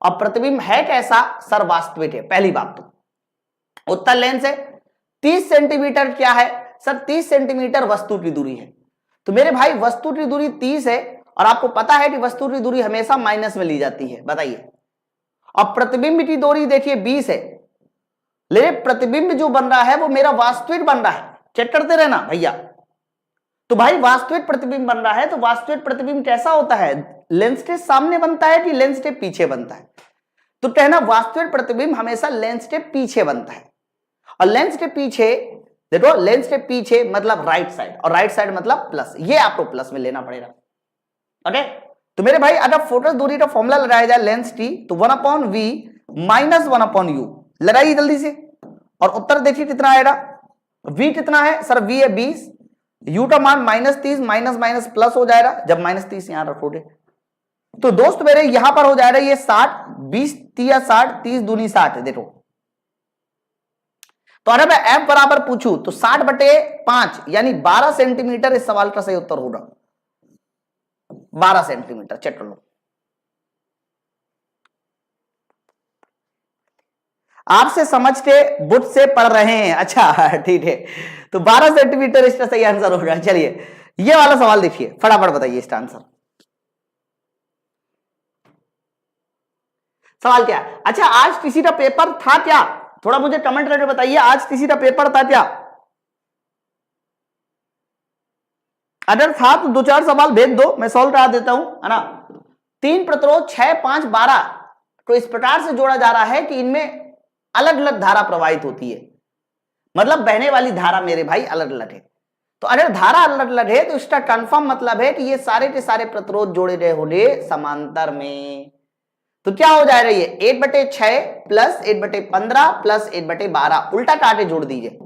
S1: और प्रतिबिंब है कैसा? सर वास्तविक है। पहली बात तो उत्तल लेंस है, 30 सेंटीमीटर क्या है सर? 30 सेंटीमीटर वस्तु की दूरी है। तो मेरे भाई वस्तु की दूरी 30 है और आपको पता है कि वस्तु की दूरी हमेशा माइनस में ली जाती है, बताइए। अब प्रतिबिंब की दूरी देखिए 20 है, लेकिन प्रतिबिंब जो बन रहा है वो मेरा वास्तविक बन रहा है। चेक करते रहना भैया। तो भाई वास्तविक प्रतिबिंब बन रहा है, तो वास्तविक प्रतिबिंब कैसा होता है, लेंस के सामने बनता है कि लेंस के पीछे बनता है? तो कहना वास्तविक प्रतिबिंब हमेशा लेंस के पीछे बनता है, और लेंस के पीछे देखो, लेंस के पीछे मतलब राइट साइड, और राइट साइड मतलब प्लस, ये आपको प्लस में लेना पड़ेगा। ओके, तो मेरे भाई अगर फोकस दूरी का फॉर्मूला लगाया जाए लेंस टी, तो 1/v माइनस 1/u लगाइए जल्दी से, और उत्तर देखिए कितना आएगा। v कितना है सर, v है 20, u का मान -30, माइनस माइनस प्लस हो जाएगा जब -30 यहां रखोगे। तो दोस्त मेरे यहां पर हो जाएगा ये 60, 20 तिया 60, 30 दूनी 60। देखो, तो अगर मैं f बराबर पूछूं तो 60/5 यानी 12 सेंटीमीटर इस सवाल का सही उत्तर होगा। 12 सेंटीमीटर, चेक कर लो। आपसे समझ के बुत से पढ़ रहे हैं, अच्छा ठीक है, तो 12 सेंटीमीटर इसका सही आंसर होगा। चलिए ये वाला सवाल देखिए, फटाफट बताइए इसका आंसर। सवाल क्या है? अच्छा, आज किसी का पेपर था क्या? थोड़ा मुझे कमेंट करके बताइए, आज किसी का पेपर था क्या? अगर था तो 2-4 सवाल भेज दो, मैं सॉल्व करा देता हूं, है ना। 3 प्रतिरोध 6, 5, 12 तो इस प्रकार से जोड़ा जा रहा है कि इनमें अलग अलग धारा प्रवाहित होती है, मतलब बहने वाली धारा मेरे भाई अलग अलग है। तो अगर धारा अलग अलग है तो इसका कंफर्म मतलब है कि ये सारे के सारे प्रतिरोध जोड़े गए होंगे समांतर में। तो क्या हो जाएगा, ये 1/6 प्लस 1/15 प्लस 1/12 उल्टा काटे जोड़ दीजिए,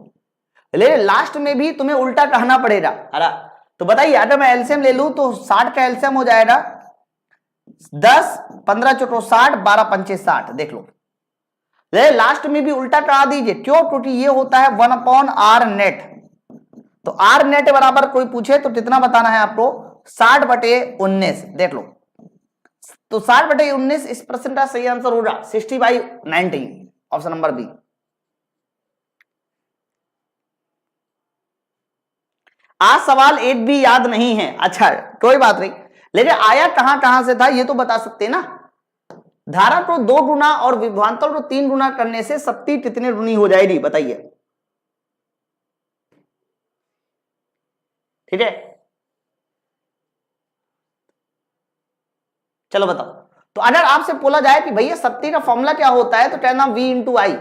S1: लेकिन लास्ट में भी तुम्हें उल्टा कहना पड़ेगा। अरे तो बताइए, अगर मैं एलसीएम ले लूं तो 60 का एलसीएम हो जाएगा 10, 15 चौको 60, 12 पंचे 60। देख लो, लास्ट में भी उल्टा करा दीजिए, क्यों? क्योंकि ये होता है 1/r नेट। तो r नेट बराबर कोई पूछे तो कितना बताना है आपको, 60/19। देख लो, तो 60/19 इस प्रश्न का सही आंसर होगा 60/19, ऑप्शन नंबर बी। आज सवाल एक भी याद नहीं है, अच्छा कोई बात नहीं, लेकिन आया कहां से था ये तो बता सकते ना। धारा को 2 गुना और विभवांतर को 3 गुना करने से शक्ति कितने गुनी हो जाएगी, बताइए। ठीक है, चलो बताओ। तो अगर आपसे बोला जाए कि भैया शक्ति का फॉर्मूला क्या होता है, तो कहना V × I,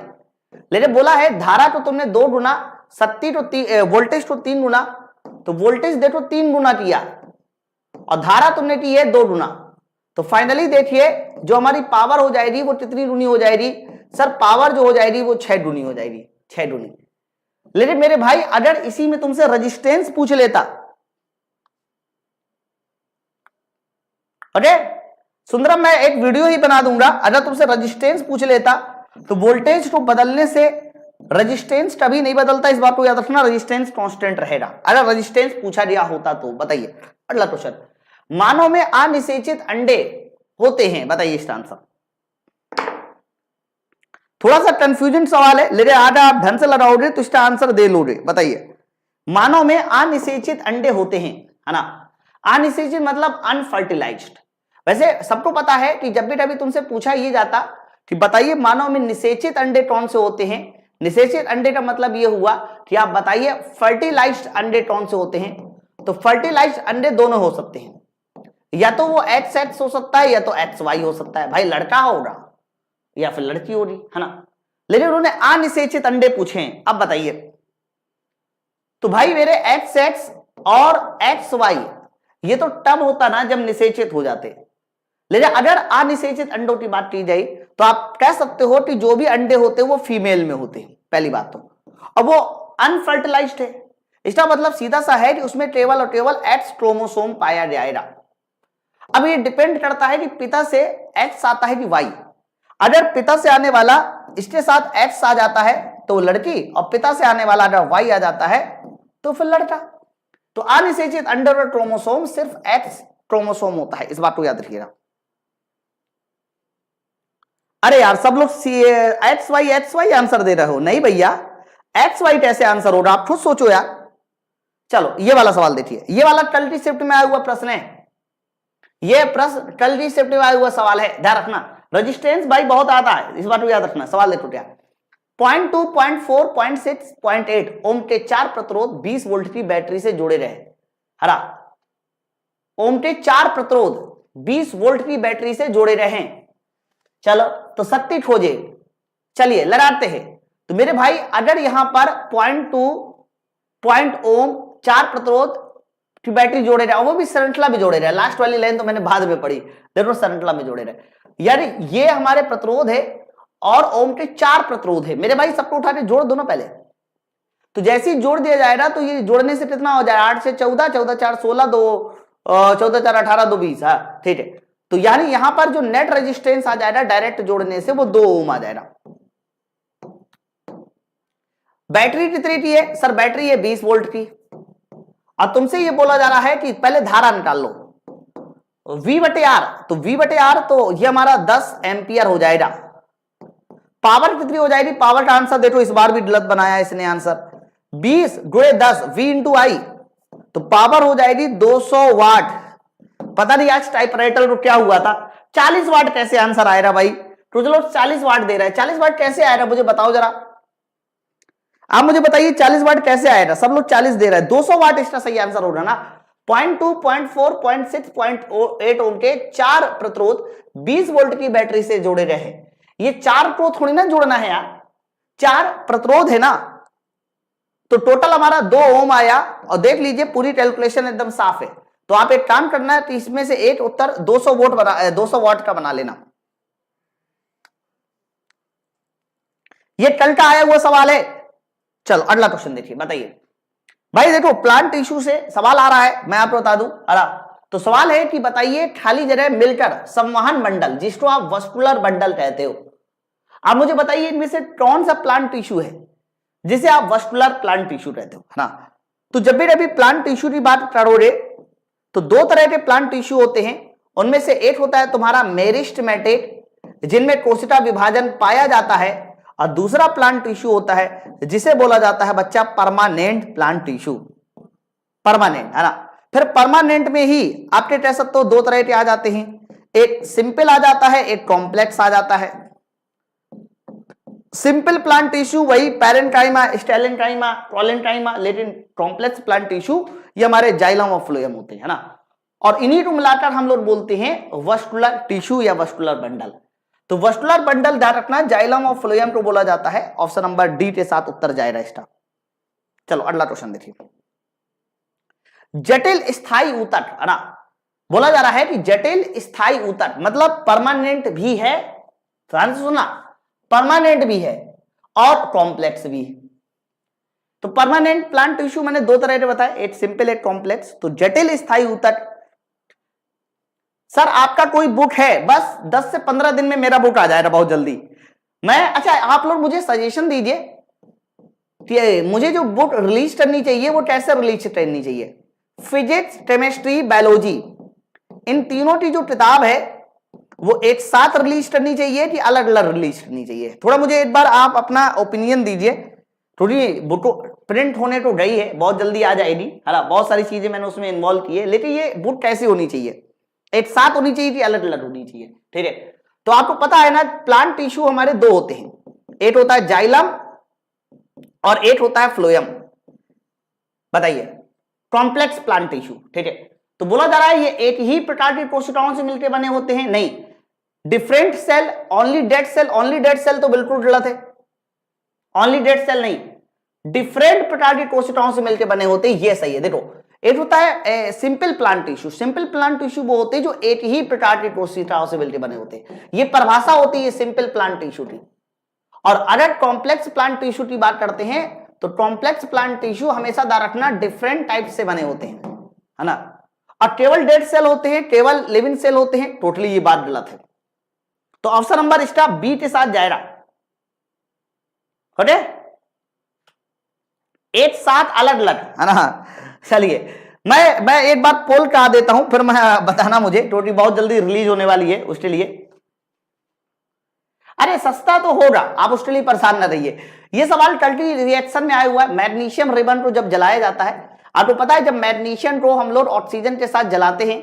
S1: लेकिन बोला है धारा को तुमने 2 गुना, शक्ति को वोल्टेज को 3 गुना, तो वोल्टेज देखो 3 गुना किया और धारा तुमने की है 2 गुना। तो फाइनली देखिए जो हमारी पावर हो जाएगी वो कितनी गुनी हो जाएगी सर, पावर जो हो जाएगी वो 6 गुनी हो जाएगी, 6 गुनी। लेकिन मेरे भाई अगर इसी में तुमसे रेजिस्टेंस पूछ लेता, ओके सुंदरम, मैं एक वीडियो ही बना दूंगा, अगर तुमसे रेजिस्टेंस पूछ लेता तो वोल्टेज को बदलने से रेजिस्टेंस कभी नहीं बदलता, इस बात को याद रखना, रेजिस्टेंस कांस्टेंट रहेगा। अगर रेजिस्टेंस पूछा गया होता तो बताइए। अगला क्वेश्चन, मानव में अनिषेचित अंडे होते हैं, बताइए इसका आंसर। थोड़ा सा कंफ्यूजन सवाल है, लेकिन आज आप ढंग से लगाओगे तो इसका आंसर दे लोगे। बताइए, मानव में अनिषेचित अंडे होते हैं, है ना। अनिषेचित मतलब अनफर्टिलाइज्ड। वैसे सबको पता है कि जब भी कभी तुमसे पूछा ये जाता कि बताइए मानव में निषेचित अंडे कौन से होते हैं, निषेचित अंडे का मतलब ये हुआ कि आप बताइए फर्टिलाइज्ड अंडे कौन से होते हैं। तो फर्टिलाइज्ड अंडे दोनों हो सकते हैं, या तो वो XX हो सकता है या तो XY हो सकता है, भाई लड़का होगा या फिर लड़की होगी, है ना। लेकिन उन्होंने अनिषेचित अंडे पूछे हैं। अब बताइए, तो भाई मेरे XX और XY ये तो तब होता ना जब निषेचित हो जाते, लेकिन अगर अनिषेचित अंडों की बात की जाए तो आप कह सकते हो कि जो भी अंडे होते हैं वो फीमेल में होते हैं, पहली बात तो। अब वो अनफर्टिलाइज्ड है, इसका मतलब सीधा सा है कि उसमें केवल और केवल X क्रोमोसोम पाया जाएगा। अब ये डिपेंड करता है कि पिता से X आता है कि Y। अगर पिता से आने वाला इसके साथ X आ जाता है तो लड़की, और पिता से आने वाला अगर Y आ जाता है तो फिर लड़का। तो अनिषेचित अंडे और क्रोमोसोम सिर्फ X क्रोमोसोम होता है, इस बात को याद रखिएगा। अरे यार सब लोग XY आंसर दे रहे हो, नहीं भैया XY कैसे आंसर होगा, आप खुद सोचो यार। चलो ये वाला सवाल देखिए, ये वाला कल्टी शिफ्ट में आया हुआ प्रश्न है, ये प्रश्न कल्टी शिफ्ट में आया हुआ सवाल है, ध्यान रखना। रेजिस्टेंस भाई बहुत आता है, इस बात को याद रखना। सवाल देखो क्या, 0.2, 0.4, 0.6, 0.8 ओम के 4 प्रतिरोध 20 वोल्ट की बैटरी से जोड़े रहे, है ना, ओम के 4 प्रतिरोध 20 वोल्ट की बैटरी से जोड़े रहे। चलो तो शक्ति खोजे, चलिए लगाते हैं। तो मेरे भाई अगर यहां पर 0.2 ओम 4 प्रतिरोध की बैटरी जोड़े रहे, वो भी श्रृंखला में जोड़े रहे, लास्ट वाली लाइन तो मैंने बाद में पढ़ी, देखो श्रृंखला में जोड़े रहे, यानी ये हमारे प्रतिरोध है और ओम के 4 प्रतिरोध है। मेरे भाई सबको उठा के जोड़ दो ना पहले। तो जैसे ही जोड़ दिया जाएगा तो ये जोड़ने से कितना हो जाएगा, 8 से 14, 14 4 16, 14 4 18, 2 20। हाँ ठीक है, तो यानी यहां पर जो नेट रेजिस्टेंस आ जाएगा डायरेक्ट जोड़ने से वो 2 ओम आ जाएगा। बैटरी कितनी की है सर, बैटरी है 20 वोल्ट की। अब तुमसे ये बोला जा रहा है कि पहले धारा निकाल लो V/R, तो V/R तो ये हमारा 10 एम्पियर हो जाएगा। पावर कितनी हो जाएगी, पावर का आंसर देखो इस बार भी गलत बनाया इसने आंसर, 20 × 10 V/I, तो पावर हो जाएगी 200 वाट। पता नहीं आज टाइपराइटर को क्या हुआ था, 40 वाट कैसे आंसर आएगा भाई, तो चलो 40 वाट दे रहा है, 40 वाट कैसे आएगा मुझे बताओ जरा, आप मुझे बताइए 40 वाट कैसे आएगा, सब लोग 40 दे रहा है, 200 वाट इसका सही आंसर होगा ना। 0.2, 0.4, 0.6, 0.8 ओम के 4 प्रतिरोध 20 वोल्ट की बैटरी से जोड़े रहे। ये 4 को थोड़ी ना जोड़ना है यार, 4 प्रतिरोध है ना, तो टोटल हमारा 2 ओम आया। और देख लीजिए पूरी कैलकुलेशन एकदम साफ है। तो आप एक काम करना है तो इसमें से एक उत्तर 200 वाट का बना लेना। ये कल का आया हुआ सवाल है। चलो अगला क्वेश्चन देखिए, बताइए भाई। देखो प्लांट टिश्यू से सवाल आ रहा है, मैं आपको बता दूं। तो सवाल है कि बताइए खाली जगह मिलकर संवहन बंडल, जिसको आप वस्कुलर बंडल कहते हो, आप मुझे बताइए इनमें से कौन सा प्लांट टिश्यू है जिसे आप वस्कुलर प्लांट टिश्यू कहते हो, है ना। तो जब भी कभी प्लांट टिश्यू की बात करोगे तो 2 तरह के प्लांट टिश्यू होते हैं। उनमें से एक होता है तुम्हारा मेरिस्टेमेटिक, जिनमें कोशिका विभाजन पाया जाता है, और दूसरा प्लांट टिश्यू होता है जिसे बोला जाता है बच्चा परमानेंट प्लांट टिश्यू, परमानेंट, है ना। फिर परमानेंट में ही आपके कह सकते हो 2 तरह के आ जाते हैं, एक सिंपल आ जाता है, एक कॉम्प्लेक्स आ जाता है। सिंपल प्लांट टिश्यू वही पैरेन्काइमा, स्टेलेन्काइमा, कोलेन्काइमा, लेकिन कॉम्प्लेक्स प्लांट टिश्यू ये हमारे जाइलम और फ्लोएम होते हैं ना। और इन्हीं को मिलाकर हम लोग बोलते हैं वस्कुलर टिश्यू या वस्कुलर बंडल। तो वस्कुलर बंडल ध्यान रखना, जाइलम और फ्लोएम को बोला जाता है। ऑप्शन नंबर डी के साथ उत्तर जाएगा इसका। चलो अगला क्वेश्चन देखिए। जटिल स्थायी ऊतक, है ना, बोला जा रहा है कि जटिल स्थायी ऊतक मतलब परमानेंट भी है, ध्यान से सुना, परमानेंट भी है और कॉम्प्लेक्स भी है। तो परमानेंट प्लांट टिश्यू मैंने 2 तरह के बताए, एक सिंपल एक कॉम्प्लेक्स। तो जटिल स्थायी ऊतक, सर आपका कोई बुक है, बस 10 से 15 दिन में मेरा बुक आ जाएगा बहुत जल्दी। अच्छा आप लोग मुझे सजेशन दीजिए कि मुझे जो बुक रिलीज करनी चाहिए वो कैसे रिलीज करनी चाहिए। फिजिक्स, केमिस्ट्री, बायोलॉजी, इन तीनों की जो किताब है वो एक साथ रिलीज करनी चाहिए कि अलग अलग रिलीज करनी चाहिए। थोड़ा मुझे एक बार आप अपना ओपिनियन दीजिए। थोड़ी बुक प्रिंट होने को गई है, बहुत जल्दी आ जाएगी, है ना, बहुत सारी चीजें मैंने उसमें इन्वॉल्व की है, लेकिन ये बुक कैसी होनी चाहिए, एक साथ होनी चाहिए कि अलग अलग होनी चाहिए, ठीक है। तो आपको पता है ना प्लांट टिश्यू हमारे 2 होते हैं, एक होता है जाइलम और एक होता है फ्लोएम। बताइए कॉम्प्लेक्स प्लांट टिश्यू, ठीक है। तो बोला जा रहा है ये एक ही प्रकार की कोशिकाओं से मिलकर बने होते हैं, नहीं, different cell, only dead cell, only dead cell तो बिल्कुल गलत है, ओनली डेड सेल नहीं, डिफरेंट प्रकार की कोशिकाओं से मिलकर बने होते हैं, ये सही है। देखो एक होता है simple plant tissue, simple plant tissue वो होते हैं जो एक ही प्रकार की कोशिकाओं से मिलकर बने होते हैं, ये परिभाषा होती है सिंपल प्लांट टिश्यू की। और अगर कॉम्प्लेक्स प्लांट टिश्यू की बात करते हैं तो कॉम्प्लेक्स प्लांट टिश्यू हमेशा ध्यान रखना डिफरेंट टाइप से बने होते हैं, है ना, और केवल डेड सेल होते हैं, केवल लिविंग सेल होते हैं, टोटली ये बात गलत है। तो ऑप्शन नंबर इसका बी के साथ जाएगा, ओके, एक साथ अलग अलग, है ना। चलिए मैं एक बार पोल करा देता हूं, फिर मैं बताना मुझे, क्योंकि बहुत जल्दी रिलीज होने वाली है उसके लिए। अरे सस्ता तो होगा, आप उसके लिए परेशान न रहिए। ये सवाल कल्टी रिएक्शन में आया हुआ है। मैग्नीशियम रिबन को जब जलाया जाता है, आपको पता है जब मैग्नीशियम को हम लोग ऑक्सीजन के साथ जलाते हैं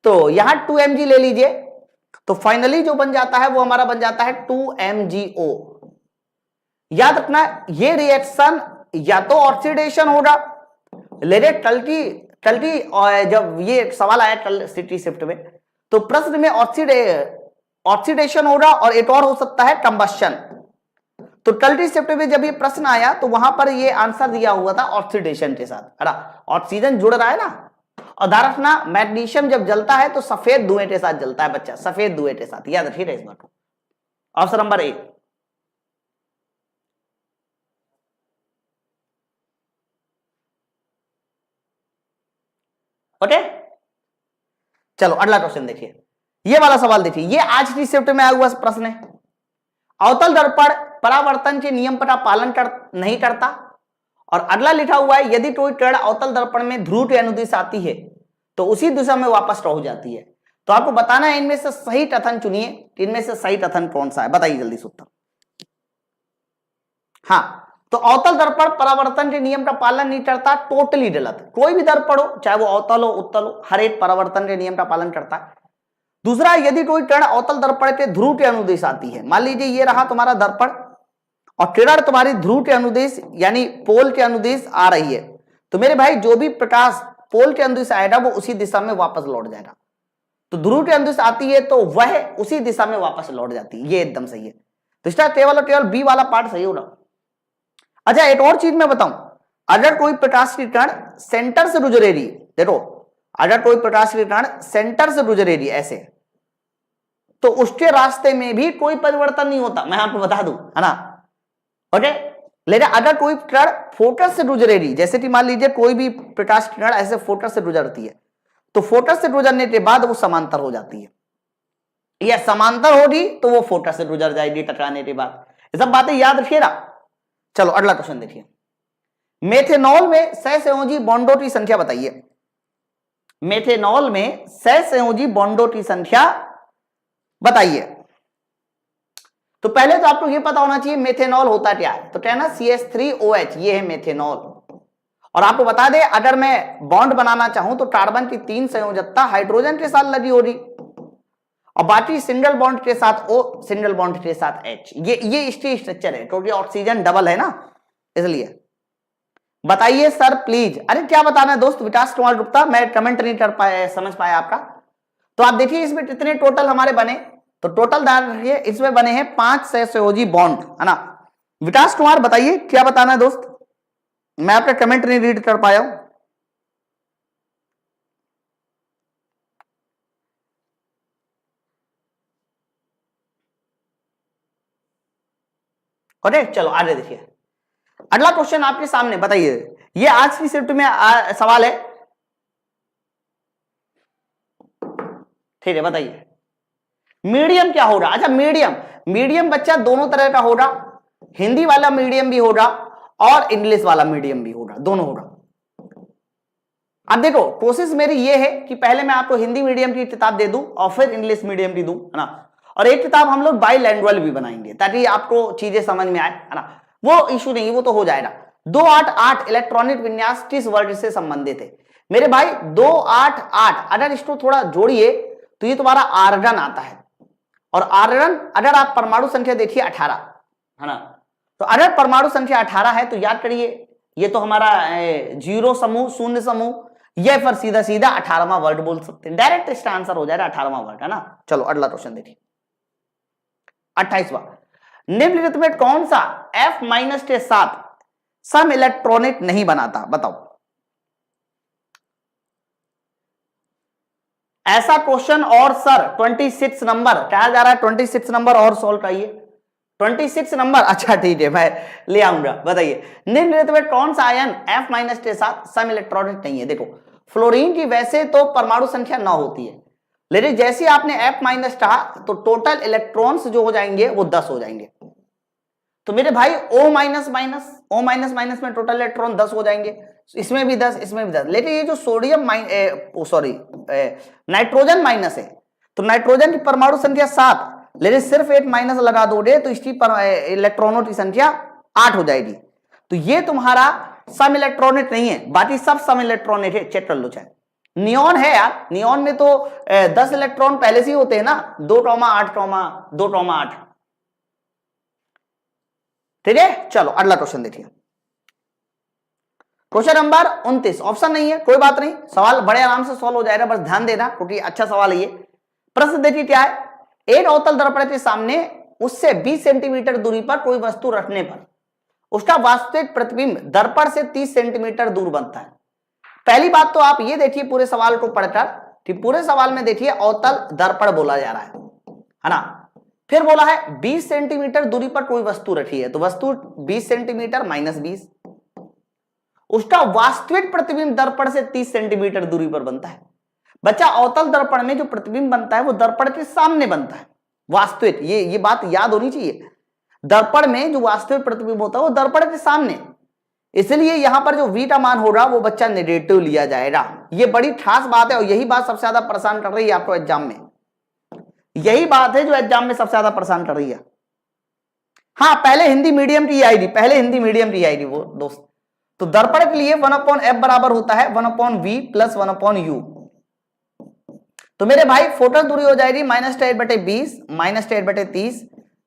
S1: तो यहां 2 mg ले लीजिए, तो फाइनली जो बन जाता है वो हमारा बन जाता है 2 MgO। याद रखना ये रिएक्शन या तो ऑक्सीडेशन होगा, लेकिन कल की टल्टी, जब ये सवाल आया टल्टी शिफ्ट में, तो प्रश्न में ऑक्सीडेशन हो रहा और एक और हो सकता है कंबस्शन। तो टल्टी शिफ्ट में जब ये प्रश्न आया तो वहां पर ये आंसर दिया हुआ था ऑक्सीडेशन के साथ। अरे ऑक्सीजन जुड़ रहा है ना, और ध्यान रखना मैग्नीशियम जब जलता है तो सफेद धुएं के साथ जलता है बच्चा, सफेद धुएं के साथ, याद रखिए इस बात को। Option number A. ओके, चलो अगला क्वेश्चन देखिए, ये वाला सवाल देखिए, ये आज की शिफ्ट में आया हुआ प्रश्न है। अवतल दर्पण परावर्तन के नियम का पालन नहीं करता, और अगला लिखा हुआ है यदि कोई किरण अवतल दर्पण में ध्रुव के अनुदिश आती है तो उसी दिशा में वापस हो जाती है। तो आपको बताना है इनमें से सही कथन चुनिए, इनमें से सही कथन कौन सा है, बताइए जल्दी से उत्तर। हाँ, तो अवतल दर्पण परावर्तन के नियम का पालन नहीं करता, टोटली गलत। कोई भी दर्पण हो, चाहे वो अवतल हो उत्तल हो, हर एक परावर्तन के नियम का पालन करता है। दूसरा, यदि कोई किरण अवतल दर्पण के ध्रुव के अनुदिश आती है, मान लीजिए ये रहा तुम्हारा दर्पण और किरण तुम्हारी ध्रुव के अनुदिश यानी पोल के अनुदिश आ रही है, तो मेरे भाई जो भी प्रकाश पोल के अनुदिश आएगा वो उसी दिशा में वापस लौट जाएगा। तो ध्रुव के अनुदिश आती है तो वह उसी दिशा में वापस लौट जाती है, ये एकदम सही है। तो इसका केवल और केवल बी वाला पार्ट सही होगा। अच्छा, एक और चीज मैं बताऊं, अगर कोई प्रकाश की किरण सेंटर से गुजर रही, देखो अगर कोई प्रकाश की किरण सेंटर से गुजर रही ऐसे, तो उसके रास्ते में भी कोई परिवर्तन नहीं होता, मैं आपको बता दूं, है ना। ओके, लेकिन अगर कोई किरण फोकस से गुजर रही, जैसे कि मान लीजिए कोई भी प्रकाश की किरण ऐसे फोकस से गुजरती है, तो फोकस से गुजरने के बाद वो समांतर हो जाती है, या समांतर होगी तो वो फोकस से गुजर जाएगी टकराने के बाद। ये सब बातें याद रखिएगा। चलो अगला क्वेश्चन देखिए, मेथेनॉल में सहसंयोजी बॉन्डों की संख्या बताइए। मेथेनॉल में सहसंयोजी बॉन्डों की संख्या बताइए। तो पहले तो आपको ये पता होना चाहिए मेथेनॉल होता क्या है, तो कहना CH3OH, ये है मेथेनॉल। और आपको बता दें अगर मैं बॉन्ड बनाना चाहूं तो कार्बन की 3 संयोजकता हाइड्रोजन के साथ लगी होगी, और बाकी सिंगल बॉन्ड के साथ O, सिंगल बॉन्ड के साथ H। ये स्ट्रक्चर है क्योंकि ऑक्सीजन डबल है ना, इसलिए। बताइए सर प्लीज। अरे क्या बताना है दोस्त, विकास कुमार गुप्ता, मैं कमेंट नहीं कर पाया, समझ पाया आपका। तो आप देखिए इसमें कितने टोटल हमारे बने, तो टोटल ध्यान रखिए इसमें बने हैं 5 सहसंयोजी बॉन्ड, है ना। विकास कुमार बताइए क्या बताना है दोस्त, मैं आपका कमेंट नहीं रीड कर पाया हूं। ओके, चलो आगे देखिए, अगला क्वेश्चन आपके सामने, बताइए। ये आज की शिफ्ट में सवाल है, ठीक है, बताइए मीडियम क्या होगा। अच्छा, मीडियम बच्चा दोनों तरह का होगा, हिंदी वाला मीडियम भी होगा और इंग्लिश वाला मीडियम भी होगा, दोनों होगा। अब देखो कोशिश मेरी ये है कि पहले मैं आपको हिंदी मीडियम की किताब दे दूं और फिर इंग्लिश मीडियम की दूं, है ना। और एक किताब हम लोग बाइलैंग्वेज भी बनाएंगे ताकि आपको चीजें समझ में आए, है ना। वो इशू नहीं, वो तो हो जाएगा। 288 इलेक्ट्रॉनिक विन्यास किस वर्ड से संबंधित है मेरे भाई। 288 अगर इसको थोड़ा जोड़िए तो ये तुम्हारा आर्गन आता है, और आर्गन अगर आप परमाणु संख्या देखिए 18, है ना। तो अगर परमाणु संख्या 18 है तो याद करिए ये तो हमारा 0 समूह, 0 समूह, या फिर सीधा सीधा 18वां वर्ड बोल सकते हैं, डायरेक्ट इसका आंसर हो जाएगा 18वां वर्ड, है ना। चलो अगला क्वेश्चन देखिए, 28वां। निम्नलिखित में कौन सा F- के साथ सम इलेक्ट्रॉनिक नहीं बनाता, बताओ। ऐसा क्वेश्चन और सर 26 नंबर कहा जा रहा है, 26 नंबर और सॉल्व कराइए। 26 नंबर, अच्छा ठीक है मैं ले आऊंगा। बताइए निम्नलिखित में कौन सा आयन F- के साथ सम इलेक्ट्रॉनिक नहीं है। देखो फ्लोरीन की वैसे तो परमाणु संख्या 9 होती है, लेकिन जैसे आपने F- कहा तो टोटल इलेक्ट्रॉन्स जो हो जाएंगे वो 10 हो जाएंगे। तो मेरे भाई O- में टोटल इलेक्ट्रॉन 10 हो जाएंगे, इसमें भी 10, इसमें भी 10। लेकिन ये जो सोडियम नाइट्रोजन माइनस है, तो नाइट्रोजन की परमाणु संख्या 7, लेकिन सिर्फ एक माइनस लगा दोगे तो इसकी इलेक्ट्रॉनों की संख्या 8 हो जाएगी। तो ये तुम्हारा सम इलेक्ट्रॉनिक नहीं है, बाकी सब सम इलेक्ट्रॉनिक है, चेक कर लो। चाहे नियॉन है यार, नियॉन में तो 10 इलेक्ट्रॉन पहले से ही होते हैं ना, 2,8,2,8। ठीक है, चलो अगला क्वेश्चन देखिए। क्वेश्चन नंबर 29, ऑप्शन नहीं है, कोई बात नहीं, सवाल बड़े आराम से सॉल्व हो जाएगा, बस ध्यान देना क्योंकि अच्छा सवाल है ये। प्रश्न देखिए क्या है, एक अवतल दर्पण के सामने उससे 20 सेंटीमीटर दूरी पर कोई वस्तु रखने पर उसका वास्तविक प्रतिबिंब दर्पण से 30 सेंटीमीटर दूर बनता है। पहली बात तो आप ये देखिए पूरे सवाल को पढ़कर कि पूरे सवाल में देखिए अवतल दर्पण बोला जा रहा है ना। फिर बोला है 20 सेंटीमीटर दूरी पर कोई वस्तु रखी है, तो वस्तु 20 सेंटीमीटर माइनस 20, उसका वास्तविक प्रतिबिंब दर्पण से 30 सेंटीमीटर दूरी पर बनता है। बच्चा अवतल दर्पण में जो प्रतिबिंब बनता है वो दर्पण के सामने बनता है, वास्तविक, ये बात याद होनी चाहिए। दर्पण में जो वास्तविक प्रतिबिंब होता है वो दर्पण के सामने, इसलिए यहां पर जो v का मान होगा वो बच्चा नेगेटिव लिया जाएगा। ये बड़ी खास बात है और यही बात सबसे ज्यादा परेशान कर रही है आपको एग्जाम में, यही बात है जो एग्जाम में सबसे ज्यादा परेशान कर रही है। हाँ, पहले हिंदी मीडियम की आएगी, पहले हिंदी मीडियम की आएगी वो दोस्त। तो दर्पण के लिए 1/f बराबर होता है 1/v प्लस 1/u। तो मेरे भाई फोकस दूरी हो जाएगी -10/20 -10/30,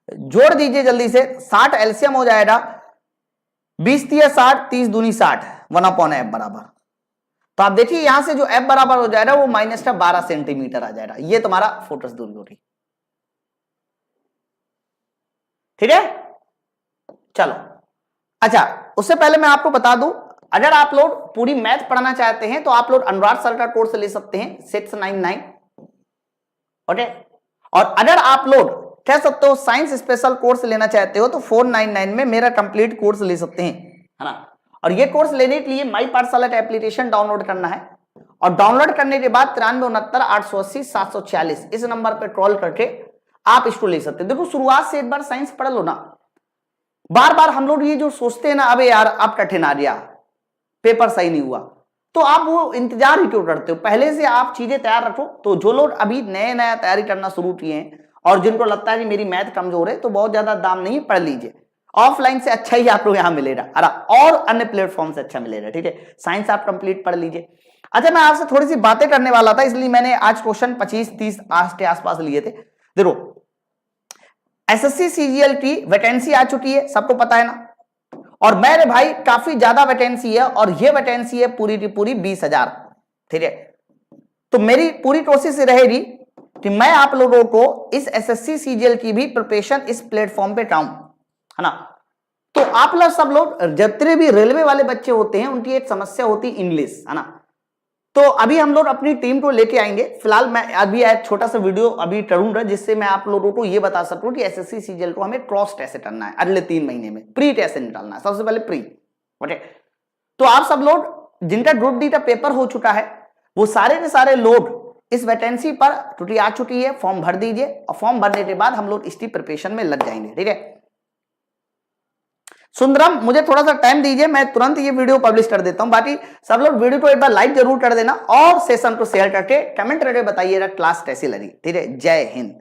S1: जोड़ दीजिए जल्दी से, 60 एलसीएम हो जाएगा, 20 3 60, 30 दूनी 60, 1/f बराबर। तो आप देखिए यहां से जो f बराबर हो जाएगा वो -12 सेंटीमीटर आ जाएगा, ये तुम्हारा फोकस दूरी होगी। ठीक है, चलो। अच्छा, उससे पहले मैं आपको बता दूं, अगर आप लोग पूरी मैथ पढ़ना चाहते हैं तो आप लोग अनुराग सर का कोर्स ले सकते हैं 699, ओके। और अगर आप लोग कह सकते हो साइंस स्पेशल कोर्स लेना चाहते हो तो 499 में मेरा कंप्लीट कोर्स ले सकते हैं, है ना। और ये कोर्स लेने के लिए माई पाठशाला का एप्लीकेशन डाउनलोड करना है और डाउनलोड करने के बाद 9369 इस नंबर पर कॉल करके आप इसको ले सकते हैं। देखो शुरुआत से एक बार साइंस पढ़ लो ना, बार बार हम लोग ये जो सोचते हैं ना, अबे यार अब कठिन आ गया, पेपर सही नहीं हुआ, तो आप वो इंतजार ही क्यों करते हो, पहले से आप चीजें तैयार रखो। तो जो लोग अभी नया तैयारी करना शुरू किए हैं और जिनको लगता है कि मेरी मैथ कमजोर है, तो बहुत ज्यादा दाम नहीं, पढ़ लीजिए, ऑफलाइन से अच्छा ही आपको यहाँ मिलेगा, और अन्य प्लेटफॉर्म से अच्छा मिलेगा, ठीक है। साइंस आप कंप्लीट पढ़ लीजिए। अच्छा, मैं आपसे थोड़ी सी बातें करने वाला था, इसलिए मैंने आज क्वेश्चन 25-30 के आसपास लिए थे। देखो एसएससी सीजीएल की वैकेंसी आ चुकी है, सबको पता है ना, और मेरे भाई काफी ज्यादा वैकेंसी है, और ये वैकेंसी है पूरी की पूरी 20,000, ठीक है। तो मेरी पूरी कोशिश रहेगी कि मैं आप लोगों को इस एसएससी सीजीएल की भी प्रिपरेशन इस प्लेटफॉर्म पे कराऊं, है ना। तो आप लोग सब लोग जितने भी रेलवे वाले बच्चे होते हैं उनकी एक समस्या होती है इंग्लिश, है ना। तो अभी हम लोग अपनी टीम को लेके आएंगे। फिलहाल मैं अभी एक छोटा सा वीडियो अभी करूंगा जिससे मैं आप लोगों को ये बता सकूं कि एसएससी सीजीएल को हमें क्रॉस टेस्ट करना है अगले 3 महीने में, प्री टेस्ट निकालना है, सबसे पहले प्री, ओके। तो आप सब लोग जिनका ग्रुप डी का पेपर हो चुका है वो सारे के सारे लोग इस वैकेंसी पर छुट्टी आ चुकी है, फॉर्म भर दीजिए, और फॉर्म भरने के बाद हम लोग इसकी प्रिपरेशन में लग जाएंगे, ठीक है। सुंदरम, मुझे थोड़ा सा टाइम दीजिए, मैं तुरंत ये वीडियो पब्लिश कर देता हूं। बाकी सब लोग वीडियो को एक बार लाइक जरूर कर देना और सेशन को शेयर करके कमेंट करके बताइएगा क्लास कैसी लगी, ठीक है। जय हिंद।